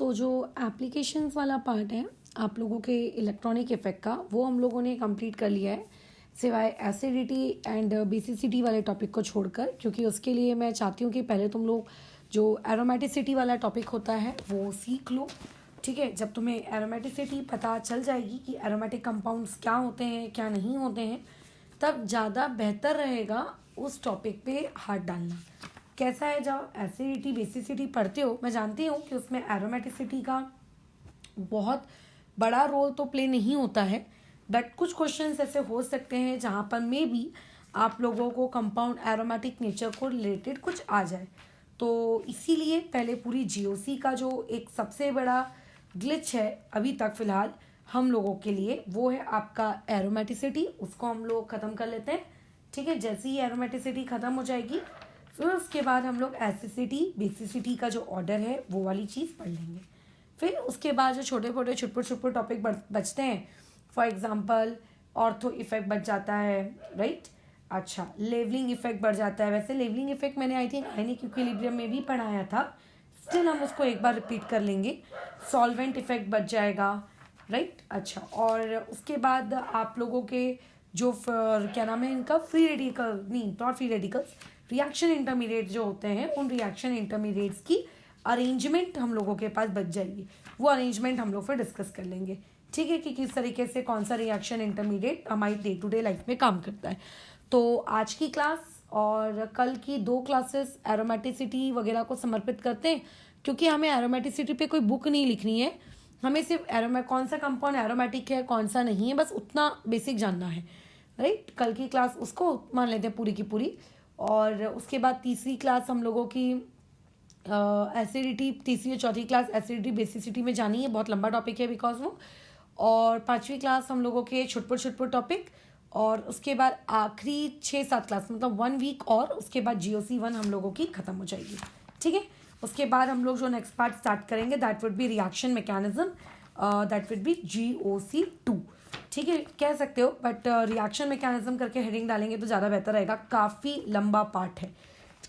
तो जो एप्लीकेशंस वाला पार्ट है आप लोगों के इलेक्ट्रॉनिक इफेक्ट का, वो हम लोगों ने कंप्लीट कर लिया है, सिवाय एसिडिटी एंड बेसिसिटी वाले टॉपिक को छोड़कर, क्योंकि उसके लिए मैं चाहती हूँ कि पहले तुम लोग जो एरोमेटिसिटी वाला टॉपिक होता है वो सीख लो। ठीक है, जब तुम्हें एरोमेटिसिटी पता चल जाएगी कि एरोमेटिक कंपाउंड्स क्या होते हैं क्या नहीं होते हैं, तब ज़्यादा बेहतर रहेगा उस टॉपिक पे हाथ डालना। कैसा है, जब एसिडिटी बेसिसिटी पढ़ते हो, मैं जानती हूँ कि उसमें एरोमेटिसिटी का बहुत बड़ा रोल तो प्ले नहीं होता है, बट कुछ क्वेश्चंस ऐसे हो सकते हैं जहाँ पर मे बी आप लोगों को कंपाउंड एरोमेटिक नेचर को रिलेटेड कुछ आ जाए। तो इसीलिए पहले पूरी जीओसी का जो एक सबसे बड़ा ग्लिच है अभी तक फ़िलहाल हम लोगों के लिए, वो है आपका एरोमेटिसिटी। उसको हम लोग ख़त्म कर लेते हैं। ठीक है, जैसे ही एरोमेटिसिटी ख़त्म हो जाएगी फिर उसके बाद हम लोग एसिडिटी बेसिसिटी का जो ऑर्डर है वो वाली चीज़ पढ़ लेंगे। फिर उसके बाद जो छोटे छोटे छुटपुट टॉपिक बचते हैं, फॉर एग्जांपल ऑर्थो इफेक्ट बच जाता है, राइट। अच्छा, लेवलिंग इफेक्ट बढ़ जाता है। वैसे लेवलिंग इफेक्ट मैंने आई थिंक आयनिक इक्विलिब्रियम में भी पढ़ाया था, स्टिल हम उसको एक बार रिपीट कर लेंगे। सॉल्वेंट इफेक्ट बच जाएगा, राइट। अच्छा, और उसके बाद आप लोगों के जो क्या नाम है इनका, फ्री रेडिकल नहीं, not free radicals, reaction intermediate जो होते हैं, उन रिएक्शन इंटरमीडिएट्स की अरेंजमेंट हम लोगों के पास बच जाएगी। वो अरेंजमेंट हम लोग फिर डिस्कस कर लेंगे। ठीक है, कि किस तरीके से कौन सा रिएक्शन इंटरमीडिएट हमारी डे टू डे लाइफ में काम करता है। तो आज की क्लास और कल की 2 क्लासेस एरोमेटिसिटी वगैरह को समर्पित करते हैं, क्योंकि हमें एरोमेटिसिटी पे कोई बुक नहीं लिखनी है, हमें सिर्फ कौन सा कंपाउंड एरोमेटिक है कौन सा नहीं है, बस उतना बेसिक जानना है, राइट। कल की क्लास उसको मान लेते हैं पूरी की पूरी। और उसके बाद तीसरी क्लास हम लोगों की एसिडिटी, तीसरी और चौथी क्लास एसिडिटी बेसिसिटी में जानी है, बहुत लंबा टॉपिक है बिकॉज वो। और 5वीं क्लास हम लोगों के छुटपुट टॉपिक, और उसके बाद आखिरी 6-7 क्लास मतलब 1 वीक, और उसके बाद GOC 1 हम लोगों की ख़त्म हो जाएगी। ठीक है, उसके बाद हम लोग जो नेक्स्ट पार्ट स्टार्ट करेंगे that would be reaction mechanism, that would be GOC 2। ठीक है, कह सकते हो, बट रिएक्शन मैकेनिज्म करके हेडिंग डालेंगे तो ज़्यादा बेहतर रहेगा। काफ़ी लंबा पार्ट है,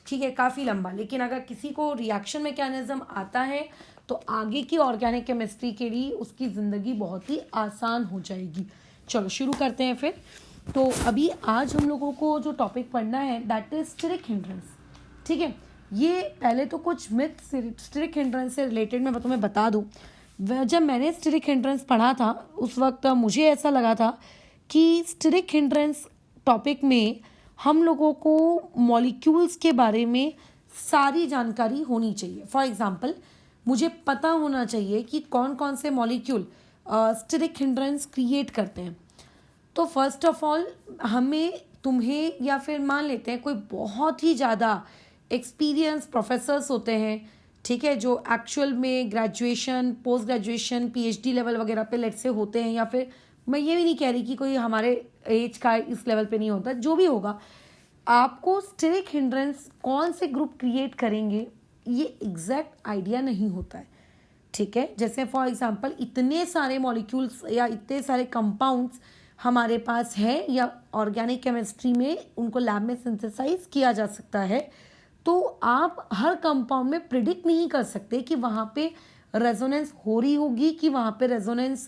ठीक है, काफ़ी लंबा, लेकिन अगर किसी को रिएक्शन मैकेनिज्म आता है तो आगे की ऑर्गेनिक केमिस्ट्री के लिए उसकी ज़िंदगी बहुत ही आसान हो जाएगी। चलो शुरू करते हैं फिर। तो अभी आज हम लोगों को जो टॉपिक पढ़ना है दैट इज स्टेरिक हिंड्रेंस। ठीक है, ये पहले तो कुछ मिथ स्टेरिक हिंड्रेंस से रिलेटेड मैं तुम्हें बता दूँ। जब मैंने स्टेरिक हिंड्रेंस पढ़ा था उस वक्त मुझे ऐसा लगा था कि स्टेरिक हिंड्रेंस टॉपिक में हम लोगों को मॉलिक्यूल्स के बारे में सारी जानकारी होनी चाहिए। फॉर एग्जांपल, मुझे पता होना चाहिए कि कौन कौन से मॉलिक्यूल स्टेरिक हिंड्रेंस क्रिएट करते हैं। तो फर्स्ट ऑफ ऑल हमें, तुम्हें, या फिर मान लेते हैं कोई बहुत ही ज़्यादा एक्सपीरियंस प्रोफेसर्स होते हैं, ठीक है, जो एक्चुअल में graduation, post graduation, PhD level वगैरह पे लेट से होते हैं, या फिर मैं ये भी नहीं कह रही कि कोई हमारे एज का इस लेवल पे नहीं होता, जो भी होगा, आपको स्टेरिक हिंड्रेंस कौन से ग्रुप क्रिएट करेंगे ये एग्जैक्ट आइडिया नहीं होता है। ठीक है, जैसे फॉर एग्जांपल इतने सारे मॉलिक्यूल्स या इतने सारे कंपाउंड्स हमारे पास है, या ऑर्गेनिक केमिस्ट्री में उनको लैब में सिंथेसाइज किया जा सकता है, तो आप हर कंपाउंड में प्रिडिक्ट नहीं कर सकते कि वहाँ पे रेजोनेंस हो रही होगी कि वहाँ पे रेजोनेंस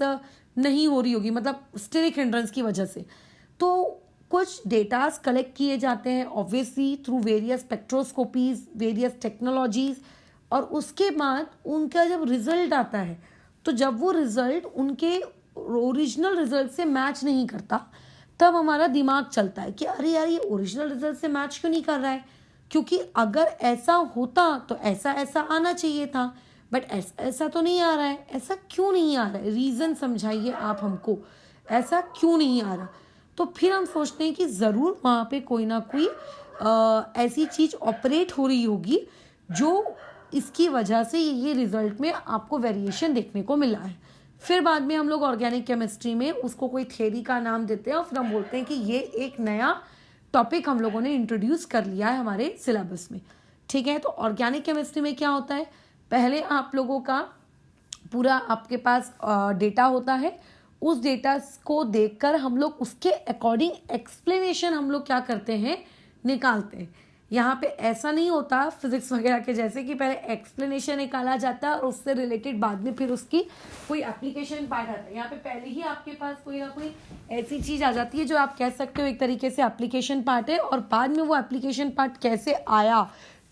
नहीं हो रही होगी, मतलब स्टेरिक हिंड्रेंस की वजह से। तो कुछ डेटास कलेक्ट किए जाते हैं obviously through various spectroscopies, various technologies, और उसके बाद उनका जब रिजल्ट आता है, तो जब वो रिजल्ट उनके ओरिजिनल रिजल्ट से मैच नहीं करता, तब हमारा दिमाग चलता है कि अरे यार ये ओरिजिनल रिजल्ट से मैच क्यों नहीं कर रहा है, क्योंकि अगर ऐसा होता तो ऐसा ऐसा आना चाहिए था, बट ऐसा तो नहीं आ रहा है। ऐसा क्यों नहीं आ रहा है, रीज़न समझाइए आप हमको, ऐसा क्यों नहीं आ रहा। तो फिर हम सोचते हैं कि ज़रूर वहाँ पे कोई ना कोई ऐसी चीज़ ऑपरेट हो रही होगी जो इसकी वजह से ये रिजल्ट में आपको वेरिएशन देखने को मिला है। फिर बाद में हम लोग ऑर्गेनिक केमिस्ट्री में उसको कोई थ्योरी का नाम देते हैं और फिर हम बोलते हैं कि ये एक नया टॉपिक हम लोगों ने इंट्रोड्यूस कर लिया है हमारे सिलेबस में। ठीक है, तो ऑर्गेनिक केमिस्ट्री में क्या होता है, पहले आप लोगों का पूरा आपके पास डेटा होता है, उस डेटा को देखकर हम लोग उसके अकॉर्डिंग एक्सप्लेनेशन हम लोग क्या करते हैं, निकालते हैं। यहाँ पे ऐसा नहीं होता फिजिक्स वगैरह के जैसे कि पहले एक्सप्लेनेशन निकाला जाता है और उससे रिलेटेड बाद में फिर उसकी कोई एप्लीकेशन पार्ट आता है। यहाँ पे पहले ही आपके पास कोई ना कोई ऐसी चीज़ आ जाती है जो आप कह सकते हो एक तरीके से एप्लीकेशन पार्ट है, और बाद में वो एप्लीकेशन पार्ट कैसे आया,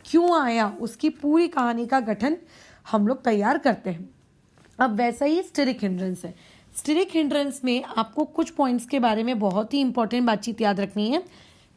क्यों आया, उसकी पूरी कहानी का गठन हम लोग तैयार करते हैं। अब वैसा ही स्टेरिक हिंड्रेंस है। स्टेरिक हिंड्रेंस में आपको कुछ पॉइंट्स के बारे में बहुत ही इंपॉर्टेंट बातचीत याद रखनी है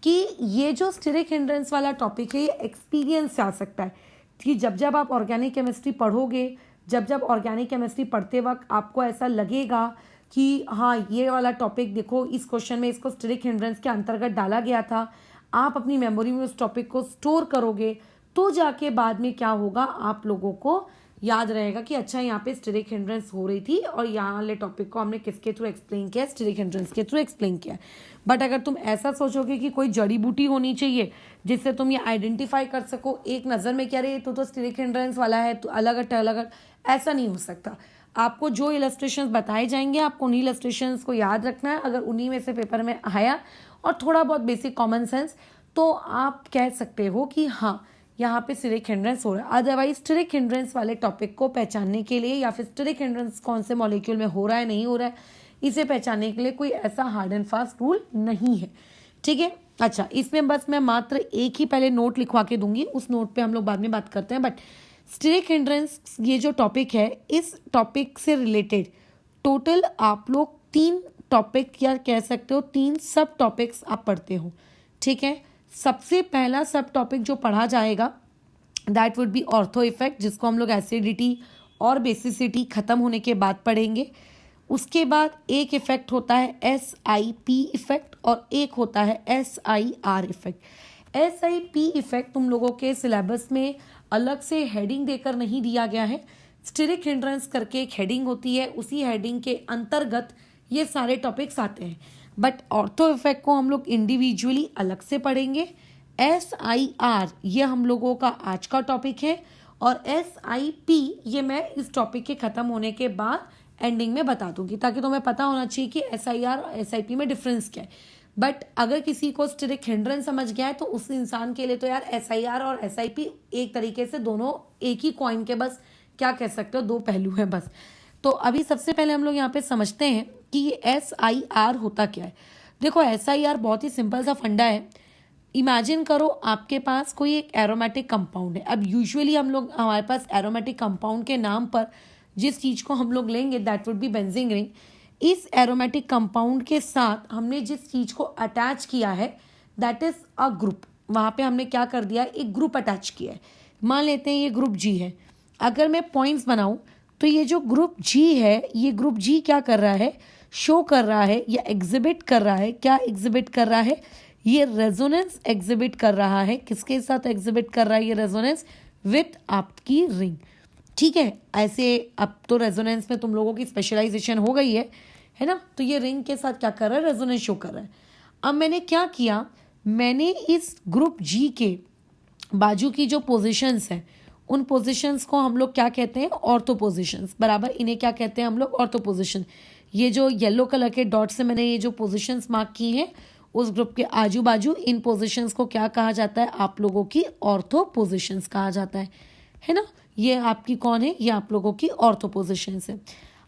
कि ये जो स्टेरिक हिंड्रेंस वाला टॉपिक है ये एक्सपीरियंस से आ सकता है कि जब जब आप ऑर्गेनिक केमिस्ट्री पढ़ोगे, जब जब ऑर्गेनिक केमिस्ट्री पढ़ते वक्त आपको ऐसा लगेगा कि हाँ ये वाला टॉपिक देखो इस क्वेश्चन में इसको स्टेरिक हिंड्रेंस के अंतर्गत डाला गया था, आप अपनी मेमोरी में उस टॉपिक को स्टोर करोगे तो जाके बाद में क्या होगा, आप लोगों को याद रहेगा कि अच्छा यहाँ पे स्टेरिक हिंड्रेंस हो रही थी और यहाँ वाले टॉपिक को हमने किसके थ्रू एक्सप्लेन किया, स्टेरिक हिंड्रेंस के थ्रू एक्सप्लेन किया। बट अगर तुम ऐसा सोचोगे कि कोई जड़ी बूटी होनी चाहिए जिससे तुम ये आइडेंटिफाई कर सको एक नज़र में क्या रे तो स्टेरिक हिंड्रेंस वाला है तो अलग अलग, ऐसा नहीं हो सकता। आपको जो इलस्ट्रेशंस बताए जाएंगे आपको उन्हीं इलस्ट्रेशंस को याद रखना है। अगर उन्हीं में से पेपर में आया और थोड़ा बहुत बेसिक कॉमन सेंस तो आप कह सकते हो कि हाँ यहाँ पे स्टेरिक हिंड्रेंस हो रहा है। अदरवाइज स्टेरिक हिंड्रेंस वाले टॉपिक को पहचानने के लिए या फिर स्टेरिक हिंड्रेंस कौन से मॉलिक्यूल में हो रहा है नहीं हो रहा है इसे पहचानने के लिए कोई ऐसा हार्ड एंड फास्ट रूल नहीं है, ठीक है। अच्छा, इसमें बस मैं मात्र एक ही पहले नोट लिखवा के दूंगी, उस नोट पे हम लोग बाद में बात करते हैं। बट स्टेरिक हिंड्रेंस ये जो टॉपिक है इस टॉपिक से रिलेटेड टोटल आप लोग 3 टॉपिक या कह सकते हो 3 सब टॉपिक्स आप पढ़ते हो, ठीक है। सबसे पहला सब टॉपिक जो पढ़ा जाएगा that would be ortho effect, जिसको हम लोग एसिडिटी और बेसिसिटी खत्म होने के बाद पढ़ेंगे। उसके बाद एक इफेक्ट होता है SIP इफेक्ट और एक होता है SIR इफेक्ट। SIP इफेक्ट तुम लोगों के सिलेबस में अलग से हेडिंग देकर नहीं दिया गया है। स्टेरिक हिंड्रेंस करके एक हेडिंग होती है, उसी हेडिंग के अंतर्गत ये सारे टॉपिक्स आते हैं। बट ऑर्थो इफेक्ट को हम लोग इंडिविजुअली अलग से पढ़ेंगे। SIR ये हम लोगों का आज का टॉपिक है और SIP ये मैं इस टॉपिक के ख़त्म होने के बाद एंडिंग में बता दूंगी ताकि तुम्हें पता होना चाहिए कि SIR और SIP में डिफरेंस क्या है। बट अगर किसी को स्टेरिक हिंड्रेंस समझ गया है तो उस इंसान के लिए तो यार SIR और SIP एक तरीके से दोनों एक ही कॉइन के बस क्या कह सकते हो 2 पहलू हैं बस। तो अभी सबसे पहले हम लोग यहाँ पे समझते हैं कि ये SIR होता क्या है। देखो SIR बहुत ही सिंपल सा फंडा है। इमेजिन करो आपके पास कोई एक एरोमेटिक कंपाउंड है। अब यूजुअली हम लोग हमारे पास एरोमेटिक कंपाउंड के नाम पर जिस चीज़ को हम लोग लेंगे that would be benzene ring. इस एरोमेटिक कंपाउंड के साथ हमने जिस चीज़ को अटैच किया है दैट इज़ अ ग्रुप। वहाँ पे हमने क्या कर दिया, एक ग्रुप अटैच किया है। मान लेते हैं ये ग्रुप G है। अगर मैं पॉइंट्स बनाऊँ तो ये जो ग्रुप G है ये ग्रुप G क्या कर रहा है, शो कर रहा है या एग्जिबिट कर रहा है। क्या एग्जिबिट कर रहा है, ये रेजोनेंस एग्जिबिट कर रहा है। किसके साथ एग्जिबिट कर रहा है ये रेजोनेंस, विथ आपकी रिंग, ठीक है। ऐसे अब तो रेजोनेंस में तुम लोगों की स्पेशलाइजेशन हो गई है ना। तो ये रिंग के साथ क्या कर रहा है, रेजोनेंस शो कर रहा है। अब मैंने क्या किया, मैंने इस ग्रुप G के बाजू की जो पोजीशंस हैं उन पोजीशंस को हम लोग क्या कहते हैं, ऑर्थो पोजीशंस, बराबर। इन्हें क्या कहते हैं हम लोग, ऑर्थो पोजीशन। ये जो येलो कलर के डॉट से मैंने ये जो पोजीशंस मार्क की हैं उस ग्रुप के आजू बाजू इन पोजीशंस को क्या कहा जाता है, आप लोगों की ऑर्थो पोजीशंस कहा जाता है ना। ये आपकी कौन है, ये आप लोगों की ऑर्थो पोजीशंस है।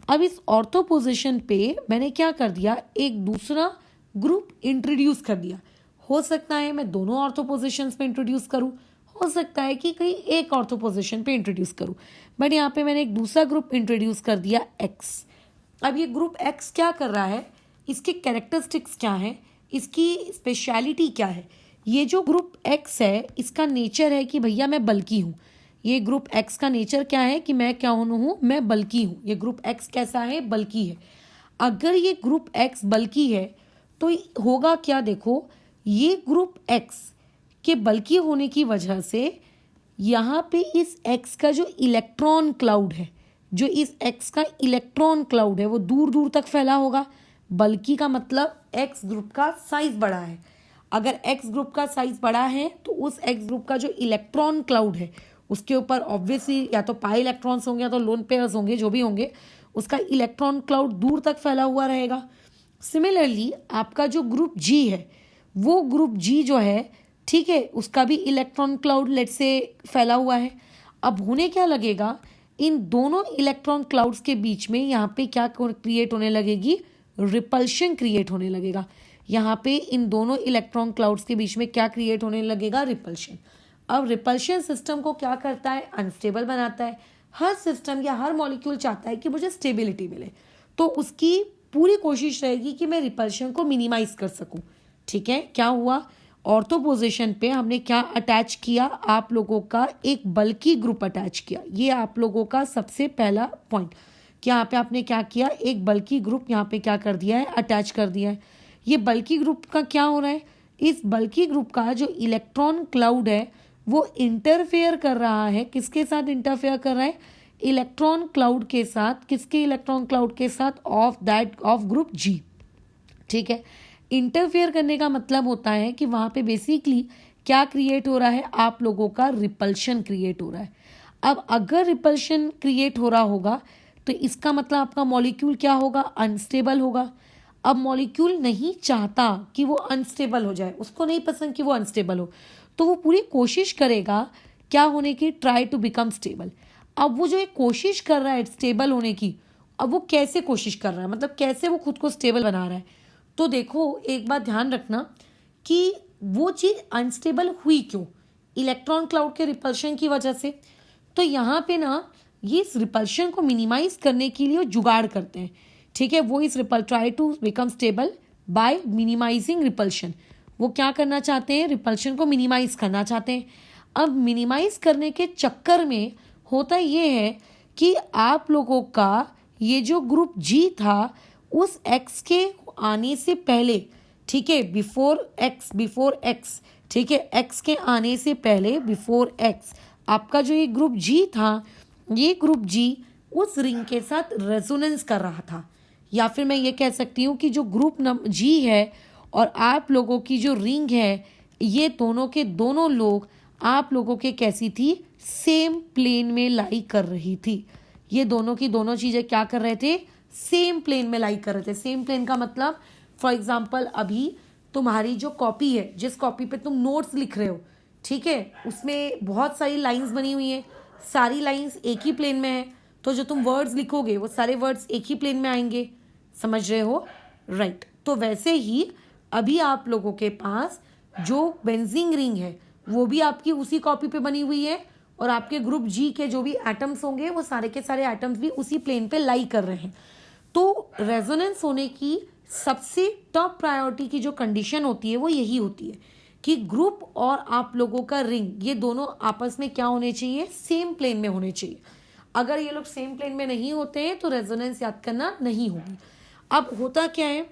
अब इस ऑर्थो पोजीशन पे मैंने क्या कर दिया, एक दूसरा ग्रुप इंट्रोड्यूस कर दिया। हो सकता है मैं दोनों ऑर्थो पोजीशंस पे इंट्रोड्यूस करूँ, हो सकता है कि कहीं एक ऑर्थो पोजीशन पे इंट्रोड्यूस करूँ, बट यहाँ पे मैंने एक दूसरा ग्रुप इंट्रोड्यूस कर दिया X। अब ये ग्रुप X क्या कर रहा है, इसके कैरेक्टरिस्टिक्स क्या हैं, इसकी स्पेशलिटी क्या है। ये जो ग्रुप X है इसका नेचर है कि भैया मैं बल्कि हूँ। ये ग्रुप X का नेचर क्या है कि मैं क्या हूँ, मैं बल्कि हूँ। ये ग्रुप X कैसा है, बल्कि है। अगर ये ग्रुप X बल्कि है तो होगा क्या, देखो ये ग्रुप X के बल्कि होने की वजह से यहाँ पे इस X का जो इलेक्ट्रॉन क्लाउड है, जो इस X का इलेक्ट्रॉन क्लाउड है वो दूर दूर तक फैला होगा। बल्कि का मतलब X ग्रुप का साइज बड़ा है। अगर X ग्रुप का साइज बड़ा है तो उस X ग्रुप का जो इलेक्ट्रॉन क्लाउड है उसके ऊपर ऑब्वियसली या तो पाई इलेक्ट्रॉन्स होंगे या तो लोन पेयर्स होंगे, जो भी होंगे, उसका इलेक्ट्रॉन क्लाउड दूर तक फैला हुआ रहेगा। सिमिलरली आपका जो ग्रुप G है वो ग्रुप G जो है ठीक है, उसका भी इलेक्ट्रॉन क्लाउड लेट से फैला हुआ है। अब होने क्या लगेगा, इन दोनों इलेक्ट्रॉन क्लाउड्स के बीच में यहाँ पे क्या क्रिएट होने लगेगी, रिपल्शन क्रिएट होने लगेगा। यहाँ पे इन दोनों इलेक्ट्रॉन क्लाउड्स के बीच में क्या क्रिएट होने लगेगा, रिपल्शन। अब रिपल्शन सिस्टम को क्या करता है, अनस्टेबल बनाता है। हर सिस्टम या हर मॉलिक्यूल चाहता है कि मुझे स्टेबिलिटी मिले, तो उसकी पूरी कोशिश रहेगी कि मैं रिपल्शन को मिनिमाइज कर सकूं। ठीक है, क्या हुआ, ऑर्थो पोजीशन पे हमने क्या अटैच किया, आप लोगों का एक बल्की ग्रुप अटैच किया। ये आप लोगों का सबसे पहला पॉइंट कि यहाँ पे आपने क्या किया, एक बल्की ग्रुप यहाँ पे क्या कर दिया है, अटैच कर दिया है। ये बल्की ग्रुप का क्या हो रहा है, इस बल्की ग्रुप का जो इलेक्ट्रॉन क्लाउड है वो इंटरफेयर कर रहा है, किसके साथ इंटरफेयर कर रहा है, इलेक्ट्रॉन क्लाउड के साथ। किसके इलेक्ट्रॉन क्लाउड के साथ, ऑफ ग्रुप जी। ठीक है, इंटरफेयर करने का मतलब होता है कि वहां पे बेसिकली क्या क्रिएट हो रहा है, आप लोगों का रिपल्शन क्रिएट हो रहा है। अब अगर रिपल्शन क्रिएट हो रहा होगा तो इसका मतलब आपका मॉलिक्यूल क्या होगा, अनस्टेबल होगा। अब मॉलिक्यूल नहीं चाहता कि वो अनस्टेबल हो जाए, उसको नहीं पसंद कि वो अनस्टेबल हो, तो वो पूरी कोशिश करेगा क्या होने की, ट्राई टू बिकम स्टेबल। अब वो जो एक कोशिश कर रहा है स्टेबल होने की, अब वो कैसे कोशिश कर रहा है, मतलब कैसे वो खुद को स्टेबल बना रहा है। तो देखो, एक बात ध्यान रखना कि वो चीज़ अनस्टेबल हुई क्यों, इलेक्ट्रॉन क्लाउड के रिपल्शन की वजह से। तो यहाँ पे ना ये इस रिपल्शन को मिनिमाइज करने के लिए जुगाड़ करते हैं। ठीक है, वो इस try to become stable by minimising repulsion. वो क्या करना चाहते हैं, रिपल्शन को मिनिमाइज करना चाहते हैं। अब मिनिमाइज करने के चक्कर में होता ये है कि आप लोगों का ये जो ग्रुप जी था उस एक्स के आने से पहले, ठीक है, बिफोर एक्स, ठीक है, एक्स के आने से पहले, बिफोर एक्स, आपका जो ये ग्रुप जी था, ये ग्रुप जी उस रिंग के साथ रेजोनेंस कर रहा था। या फिर मैं ये कह सकती हूँ कि जो ग्रुप जी है और आप लोगों की जो रिंग है, ये दोनों के दोनों लोग आप लोगों के कैसी थी, सेम प्लेन में लाई कर रही थी। ये दोनों की दोनों चीजें क्या कर रहे थे, सेम प्लेन में लाई कर रहे थे। सेम प्लेन का मतलब फॉर एग्जाम्पल अभी तुम्हारी जो कॉपी है, जिस कॉपी पे तुम नोट्स लिख रहे हो, ठीक है, उसमें बहुत सारी लाइंस बनी हुई हैं, सारी लाइंस एक ही प्लेन में है, तो जो तुम वर्ड्स लिखोगे वो सारे वर्ड्स एक ही प्लेन में आएंगे। समझ रहे हो, राइट। तो वैसे ही अभी आप लोगों के पास जो बेंजीन रिंग है वो भी आपकी उसी कॉपी पे बनी हुई है, और आपके ग्रुप जी के जो भी एटम्स होंगे वो सारे के सारे एटम्स भी उसी प्लेन पे लाई कर रहे हैं। तो रेजोनेंस होने की सबसे टॉप प्रायोरिटी की जो कंडीशन होती है वो यही होती है कि ग्रुप और आप लोगों का रिंग, ये दोनों आपस में क्या होने चाहिए, सेम प्लेन में होने चाहिए। अगर ये लोग सेम प्लेन में नहीं होते हैं तो रेजोनेंस याद करना नहीं होगी। अब होता क्या है,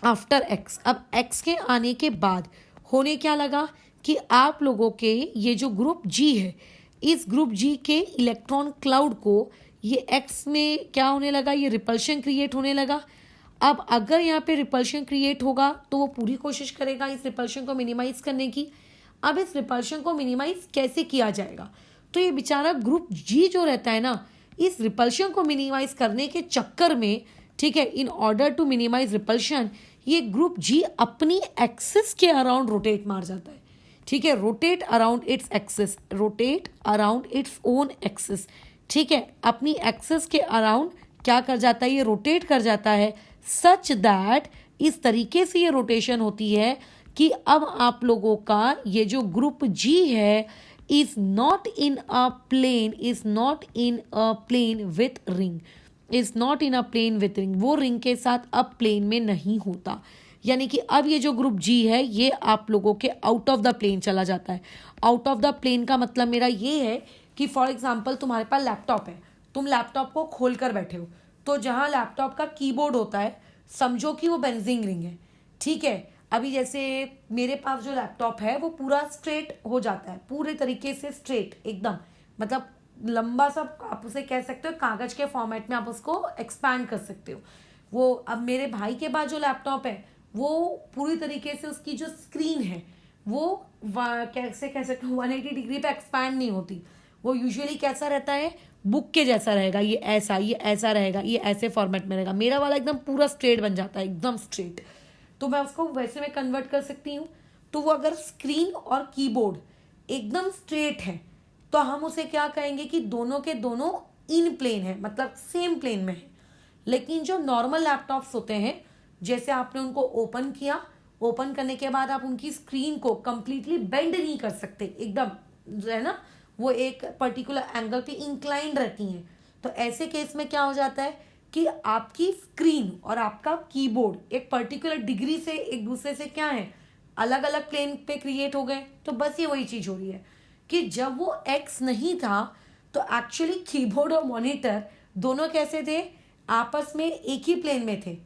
आफ्टर एक्स, अब एक्स के आने के बाद होने क्या लगा कि आप लोगों के ये जो ग्रुप जी है, इस ग्रुप जी के इलेक्ट्रॉन क्लाउड को ये एक्स में क्या होने लगा, ये रिपल्शन क्रिएट होने लगा। अब अगर यहाँ पे रिपल्शन क्रिएट होगा तो वो पूरी कोशिश करेगा इस रिपल्शन को मिनिमाइज करने की। अब इस रिपल्शन को मिनिमाइज कैसे किया जाएगा, तो ये बेचारा ग्रुप जी जो रहता है ना, इस रिपल्शन को मिनिमाइज करने के चक्कर में, ठीक है, in order to minimise repulsion, ये ग्रुप जी अपनी एक्सिस के अराउंड रोटेट मार जाता है। ठीक है, rotate around its axis, rotate around its own axis. ठीक है, अपनी एक्सिस के अराउंड क्या कर जाता है, ये रोटेट कर जाता है, सच दैट इस तरीके से ये रोटेशन होती है कि अब आप लोगों का ये जो ग्रुप जी है is not in a plane, is not in a plane with ring, is not in a plane with ring, वो रिंग के साथ अब प्लेन में नहीं होता। यानी कि अब ये जो ग्रुप जी है ये आप लोगों के आउट ऑफ द प्लेन चला जाता है। आउट ऑफ द प्लेन का मतलब मेरा ये है कि फॉर एग्जाम्पल तुम्हारे पास लैपटॉप है, तुम लैपटॉप को खोल कर बैठे हो, तो जहां लैपटॉप का कीबोर्ड होता है समझो कि वो बेंजीन रिंग है। ठीक है, अभी जैसे मेरे पास जो लैपटॉप है वो पूरा स्ट्रेट हो जाता है, पूरे तरीके से स्ट्रेट एकदम, मतलब लंबा सा, आप उसे कह सकते हो कागज के फॉर्मेट में आप उसको एक्सपैंड कर सकते हो। वो अब मेरे भाई के पास जो लैपटॉप है वो पूरी तरीके से उसकी जो स्क्रीन है वो कैसे कह सकते हो 180 डिग्री पे एक्सपैंड नहीं होती। वो यूजुअली कैसा रहता है, बुक के जैसा रहेगा, ये ऐसा रहेगा, ये ऐसे फॉर्मेट में रहेगा। मेरा वाला एकदम पूरा स्ट्रेट बन जाता है, एकदम स्ट्रेट। तो मैं उसको वैसे में कन्वर्ट कर सकती हूँ। तो वो अगर स्क्रीन और कीबोर्ड एकदम स्ट्रेट है तो हम उसे क्या कहेंगे कि दोनों के दोनों इन प्लेन है, मतलब सेम प्लेन में है। लेकिन जो नॉर्मल लैपटॉप्स होते हैं, जैसे आपने उनको ओपन किया, ओपन करने के बाद आप उनकी स्क्रीन को कंप्लीटली बेंड नहीं कर सकते, एकदम जो है ना वो एक पर्टिकुलर एंगल पे इंक्लाइंड रहती हैं। तो ऐसे केस में क्या हो जाता है कि आपकी स्क्रीन और आपका कीबोर्ड एक पर्टिकुलर डिग्री से एक दूसरे से क्या है, अलग अलग प्लेन पे क्रिएट हो गए। तो बस ये वही चीज हो रही है कि जब वो एक्स नहीं था तो एक्चुअली कीबोर्ड और मॉनिटर दोनों कैसे थे, आपस में एक ही प्लेन में थे।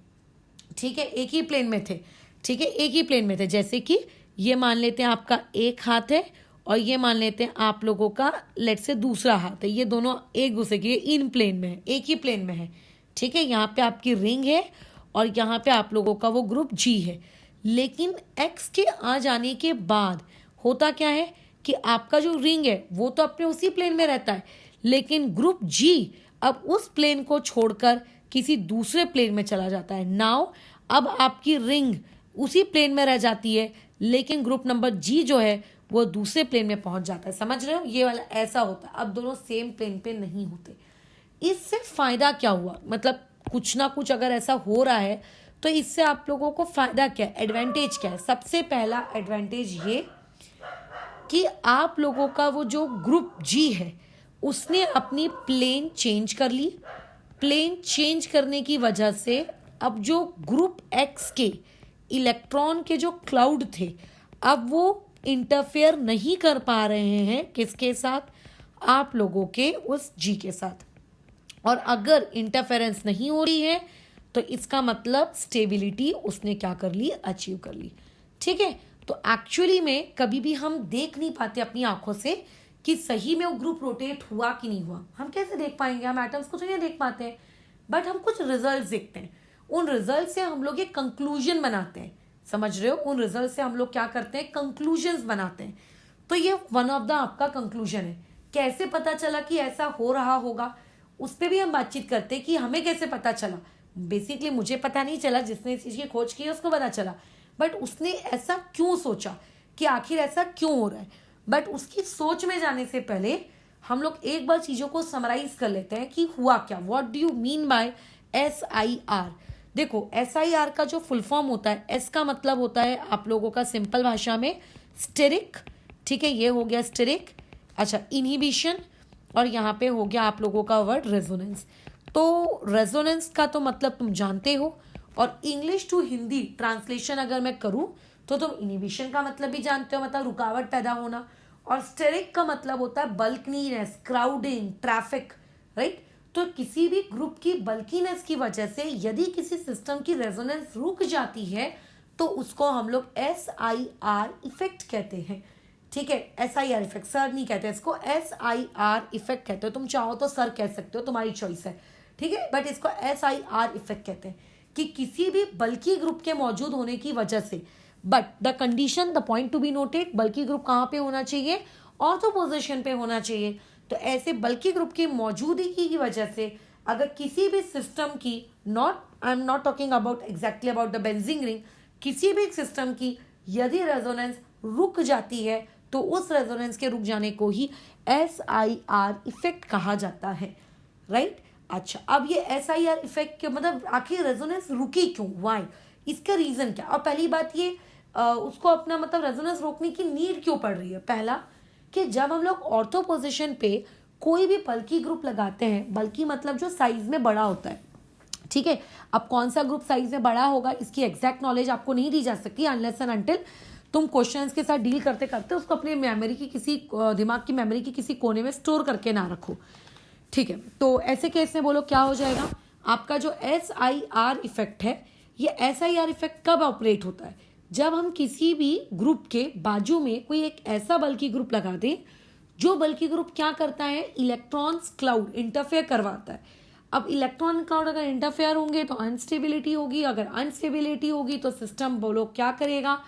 ठीक है, एक ही प्लेन में थे। ठीक है, एक ही प्लेन में थे। जैसे कि ये मान लेते हैं आपका एक हाथ है और ये मान लेते हैं आप लोगों का लेट से दूसरा हाथ है, ये दोनों एक दूसरे के इन प्लेन में है, एक ही प्लेन में है। ठीक है, यहाँ पे आपकी रिंग है और यहाँ पे आप लोगों का वो ग्रुप जी है। लेकिन एक्स के आ जाने के बाद होता क्या है कि आपका जो रिंग है वो तो अपने उसी प्लेन में रहता है, लेकिन ग्रुप जी अब उस प्लेन को छोड़कर किसी दूसरे प्लेन में चला जाता है। नाउ अब आपकी रिंग उसी प्लेन में रह जाती है, लेकिन ग्रुप नंबर जी जो है वो दूसरे प्लेन में पहुंच जाता है। समझ रहे हो, ये वाला ऐसा होता है। अब दोनों सेम प्लेन पे नहीं होते। इससे फायदा क्या हुआ, मतलब कुछ ना कुछ अगर ऐसा हो रहा है तो इससे आप लोगों को फायदा क्या है, एडवांटेज क्या है। सबसे पहला एडवांटेज ये कि आप लोगों का वो जो ग्रुप जी है उसने अपनी प्लेन चेंज कर ली। प्लेन चेंज करने की वजह से अब जो ग्रुप एक्स के इलेक्ट्रॉन के जो क्लाउड थे अब वो इंटरफेयर नहीं कर पा रहे हैं किसके साथ, आप लोगों के उस जी के साथ। और अगर इंटरफेरेंस नहीं हो रही है तो इसका मतलब स्टेबिलिटी उसने क्या कर ली, अचीव कर ली। ठीक है, तो एक्चुअली में कभी भी हम देख नहीं पाते अपनी आंखों से कि सही में वो ग्रुप रोटेट हुआ कि नहीं हुआ। हम कैसे देख पाएंगे, हम एटम्स को तो नहीं देख पाते हैं, बट हम कुछ रिजल्ट देखते हैं। उन रिजल्ट से हम लोग एक कंक्लूजन बनाते हैं। समझ रहे हो, उन रिजल्ट से हम लोग क्या करते हैं, कंक्लूजन्स बनाते हैं। तो ये वन ऑफ द आपका कंक्लूजन है। कैसे पता चला कि ऐसा हो रहा होगा, उस पर भी हम बातचीत करते हैं कि हमें कैसे पता चला। बेसिकली मुझे पता नहीं चला, जिसने इस चीज की खोज की है उसको पता चला, बट उसने ऐसा क्यों सोचा कि आखिर ऐसा क्यों हो रहा है। बट उसकी सोच में जाने से पहले हम लोग एक बार चीजों को समराइज कर लेते हैं कि हुआ क्या, what do you mean by SIR। देखो SIR का जो फुल फॉर्म होता है, एस का मतलब होता है आप लोगों का सिंपल भाषा में स्टेरिक। ठीक है, ये हो गया स्टेरिक। अच्छा, इनहिबिशन, और यहाँ पे हो गया आप लोगों का वर्ड रेजोनेंस। तो रेजोनेंस का तो मतलब तुम जानते हो, और इंग्लिश टू हिंदी ट्रांसलेशन अगर मैं करूँ तो तुम इनहिबिशन का मतलब भी जानते हो, मतलब रुकावट पैदा होना। और स्टेरिक का मतलब होता है बल्कनीनेस, क्राउडिंग, ट्रैफिक, राइट। तो किसी भी ग्रुप की बल्कीनेस की वजह से यदि किसी सिस्टम की रेजोनेंस रुक जाती है तो उसको हम लोग SIR इफेक्ट कहते हैं। ठीक है, SIR इफेक्ट, सर नहीं कहते इसको, SIR इफेक्ट कहते हो। तुम चाहो तो सर कह सकते हो, तुम्हारी चॉइस है। ठीक है, बट इसको SIR इफेक्ट कहते हैं कि किसी भी बल्की ग्रुप के मौजूद होने की वजह से, but the condition, the point to be noted, bulky group कहाँ पे होना चाहिए, ऑर्थो पोजीशन पे होना चाहिए। तो ऐसे बल्की ग्रुप की मौजूदगी की वजह से अगर किसी भी सिस्टम की, I am not talking about exactly about the benzene ring, किसी भी सिस्टम की यदि रेजोनेंस रुक जाती है तो उस रेजोनेंस के रुक जाने को ही SIR इफेक्ट कहा जाता है, राइट। अच्छा, अब ये SIR इफेक्ट के मतलब आखिर रेजोनेंस रुकी क्यों, वाई, इसका रीजन क्या। और पहली बात ये उसको अपना मतलब रेजोनेंस रोकने की नीड क्यों पड़ रही है। पहला कि जब हम लोग ऑर्थो पोजीशन पे कोई भी बल्की ग्रुप लगाते हैं, बल्कि मतलब जो साइज में बड़ा होता है, ठीक है। अब कौन सा ग्रुप साइज में बड़ा होगा इसकी एग्जैक्ट नॉलेज आपको नहीं दी जा सकती अनलेस एंड अनटिल तुम क्वेश्चंस के साथ डील करते करते उसको अपनी मेमोरी की किसी दिमाग की मेमोरी की किसी कोने में स्टोर करके ना रखो। ठीक है, तो ऐसे केस में बोलो क्या हो जाएगा, आपका जो SIR इफेक्ट है, ये SIR इफेक्ट कब ऑपरेट होता है, जब हम किसी भी ग्रुप के बाजू में कोई एक ऐसा बल्की ग्रुप लगा दें जो बल्की ग्रुप क्या करता है, इलेक्ट्रॉन्स क्लाउड इंटरफेयर करवाता है। अब इलेक्ट्रॉन क्लाउड अगर इंटरफेयर होंगे तो अनस्टेबिलिटी होगी, अगर अनस्टेबिलिटी होगी तो सिस्टम बोलो क्या करेगा,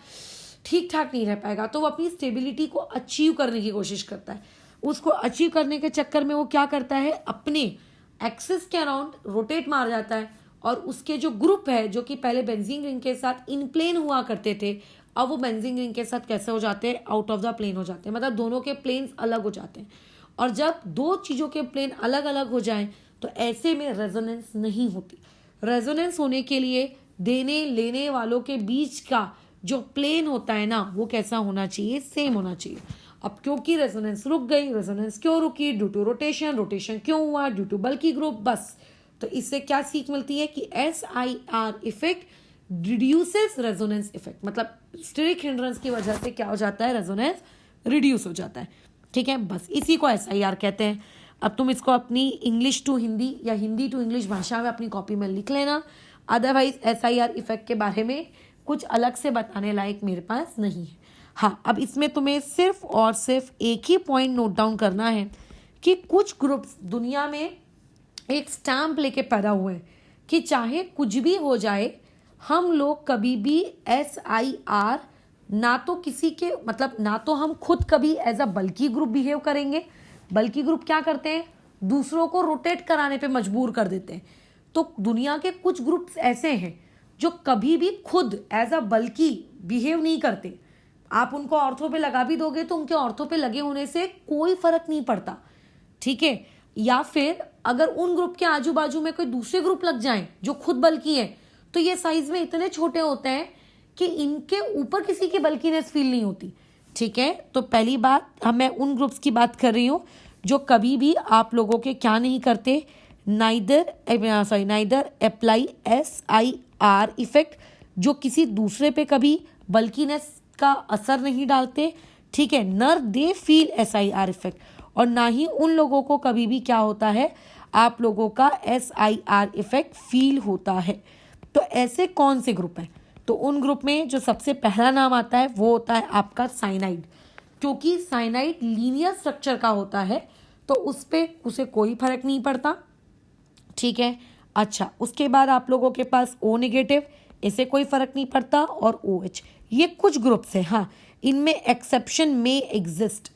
ठीक ठाक नहीं रह पाएगा। तो वो अपनी स्टेबिलिटी को अचीव करने की कोशिश करता है। उसको अचीव करने के चक्कर में वो क्या करता है, अपने एक्सिस के अराउंड रोटेट मार जाता है, और उसके जो ग्रुप है जो कि पहले बेंजीन रिंग के साथ इन प्लेन हुआ करते थे अब वो बेंजीन रिंग के साथ कैसे हो जाते हैं, आउट ऑफ द प्लेन हो जाते हैं, मतलब दोनों के प्लेन्स अलग हो जाते हैं। और जब दो चीज़ों के प्लेन अलग अलग हो जाएं तो ऐसे में रेजोनेंस नहीं होती। रेजोनेंस होने के लिए देने लेने वालों के बीच का जो प्लेन होता है ना, वो कैसा होना चाहिए, सेम होना चाहिए। अब क्योंकि रेजोनेंस रुक गई, रेजोनेंस क्यों रुकी, ड्यू टू रोटेशन, रोटेशन क्यों हुआ, ड्यू टू बल्की ग्रुप, बस। तो इससे क्या सीख मिलती है कि SIR effect reduces resonance effect, मतलब स्टेरिक हिंड्रेंस की वजह से क्या हो जाता है, रेजोनेंस रिड्यूस हो जाता है। ठीक है, बस इसी को SIR कहते हैं। अब तुम इसको अपनी इंग्लिश टू हिंदी या हिंदी टू इंग्लिश भाषा में अपनी कॉपी में लिख लेना। अदरवाइज SIR इफेक्ट के बारे में कुछ अलग से बताने लायक मेरे पास नहीं है। हाँ, अब इसमें तुम्हें सिर्फ और सिर्फ एक ही पॉइंट नोट डाउन करना है कि कुछ ग्रुप्स दुनिया में एक स्टैम्प लेके पैदा हुए हैं कि चाहे कुछ भी हो जाए, हम लोग कभी भी SIR ना तो किसी के, मतलब ना तो हम खुद कभी as a bulky group behave करेंगे। बल्की ग्रुप क्या करते हैं, दूसरों को रोटेट कराने पे मजबूर कर देते हैं। तो दुनिया के कुछ ग्रुप्स ऐसे हैं जो कभी भी खुद एज अ बल्की बिहेव नहीं करते। आप उनको ऑर्थो पे लगा भी दोगे तो उनके ऑर्थो पे लगे होने से कोई फर्क नहीं पड़ता। ठीक है, या फिर अगर उन ग्रुप के आजू बाजू में कोई दूसरे ग्रुप लग जाएं जो खुद बल्की है, तो ये साइज में इतने छोटे होते हैं कि इनके ऊपर किसी की बल्कीनेस फील नहीं होती। ठीक है, तो पहली बात मैं उन ग्रुप्स की बात कर रही हूँ जो कभी भी आप लोगों के क्या नहीं करते, नाइदर अप्लाई SIR इफेक्ट, जो किसी दूसरे पे कभी बल्कीनेस का असर नहीं डालते। ठीक है, नर दे फील SIR इफेक्ट, और ना ही उन लोगों को कभी भी क्या होता है, आप लोगों का SIR इफेक्ट फील होता है। तो ऐसे कौन से ग्रुप हैं, तो उन ग्रुप में जो सबसे पहला नाम आता है वो होता है आपका साइनाइड। क्योंकि साइनाइड लीनियर स्ट्रक्चर का होता है तो उसे कोई फर्क नहीं पड़ता। ठीक है, अच्छा, उसके बाद आप लोगों के पास O नेगेटिव, इसे कोई फर्क नहीं पड़ता, और OH, ये कुछ ग्रुप्स हैं। हाँ, इनमें एक्सेप्शन में एग्जिस्ट,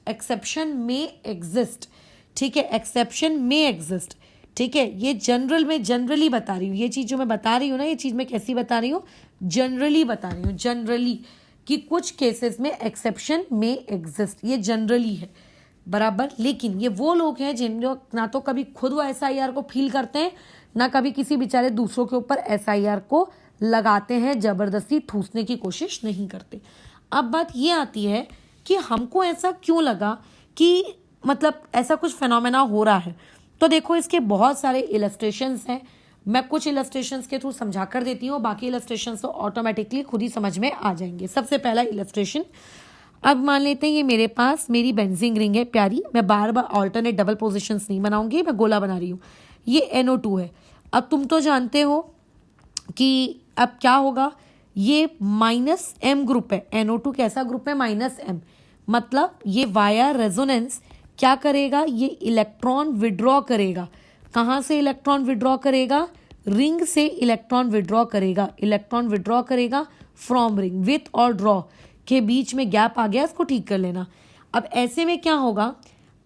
ठीक है, एक्सेप्शन में एग्जिस्ट। ठीक है, ये जनरली बता रही हूँ, ये चीज़ जो मैं बता रही हूँ ना, ये चीज़ मैं कैसी बता रही हूँ, जनरली बता रही हूँ, जनरली, कि कुछ केसेस में एक्सेप्शन में एग्जिस्ट, ये जनरली है बराबर। लेकिन ये वो लोग हैं जिन लोग ना तो कभी खुद वो SIR को फील करते हैं, ना कभी किसी बेचारे दूसरों के ऊपर SIR को लगाते हैं, जबरदस्ती ठूसने की कोशिश नहीं करते। अब बात ये आती है कि हमको ऐसा क्यों लगा कि मतलब ऐसा कुछ फिनोमेना हो रहा है। तो देखो, इसके बहुत सारे इलस्ट्रेशंस हैं, मैं कुछ इलस्ट्रेशंस के थ्रू समझा कर देती हूँ, बाकी इलस्ट्रेशंस तो ऑटोमेटिकली खुद ही समझ में आ जाएंगे। सबसे पहला इलस्ट्रेशन, अब मान लेते हैं ये मेरे पास मेरी बेंजीन रिंग है प्यारी, मैं बार बार ऑल्टरनेट डबल पोजिशंस नहीं बनाऊंगी, मैं गोला बना रही हूँ। ये NO2 है। अब तुम तो जानते हो कि अब क्या होगा, ये -M ग्रुप है। NO2 कैसा ग्रुप है, -M, मतलब ये वाया रेजोनेंस क्या करेगा, ये इलेक्ट्रॉन विड्रॉ करेगा। कहाँ से इलेक्ट्रॉन विड्रॉ करेगा, रिंग से इलेक्ट्रॉन विड्रॉ करेगा। इलेक्ट्रॉन विड्रॉ करेगा फ्रॉम रिंग, विथ और ड्रॉ के बीच में गैप आ गया, इसको ठीक कर लेना। अब ऐसे में क्या होगा,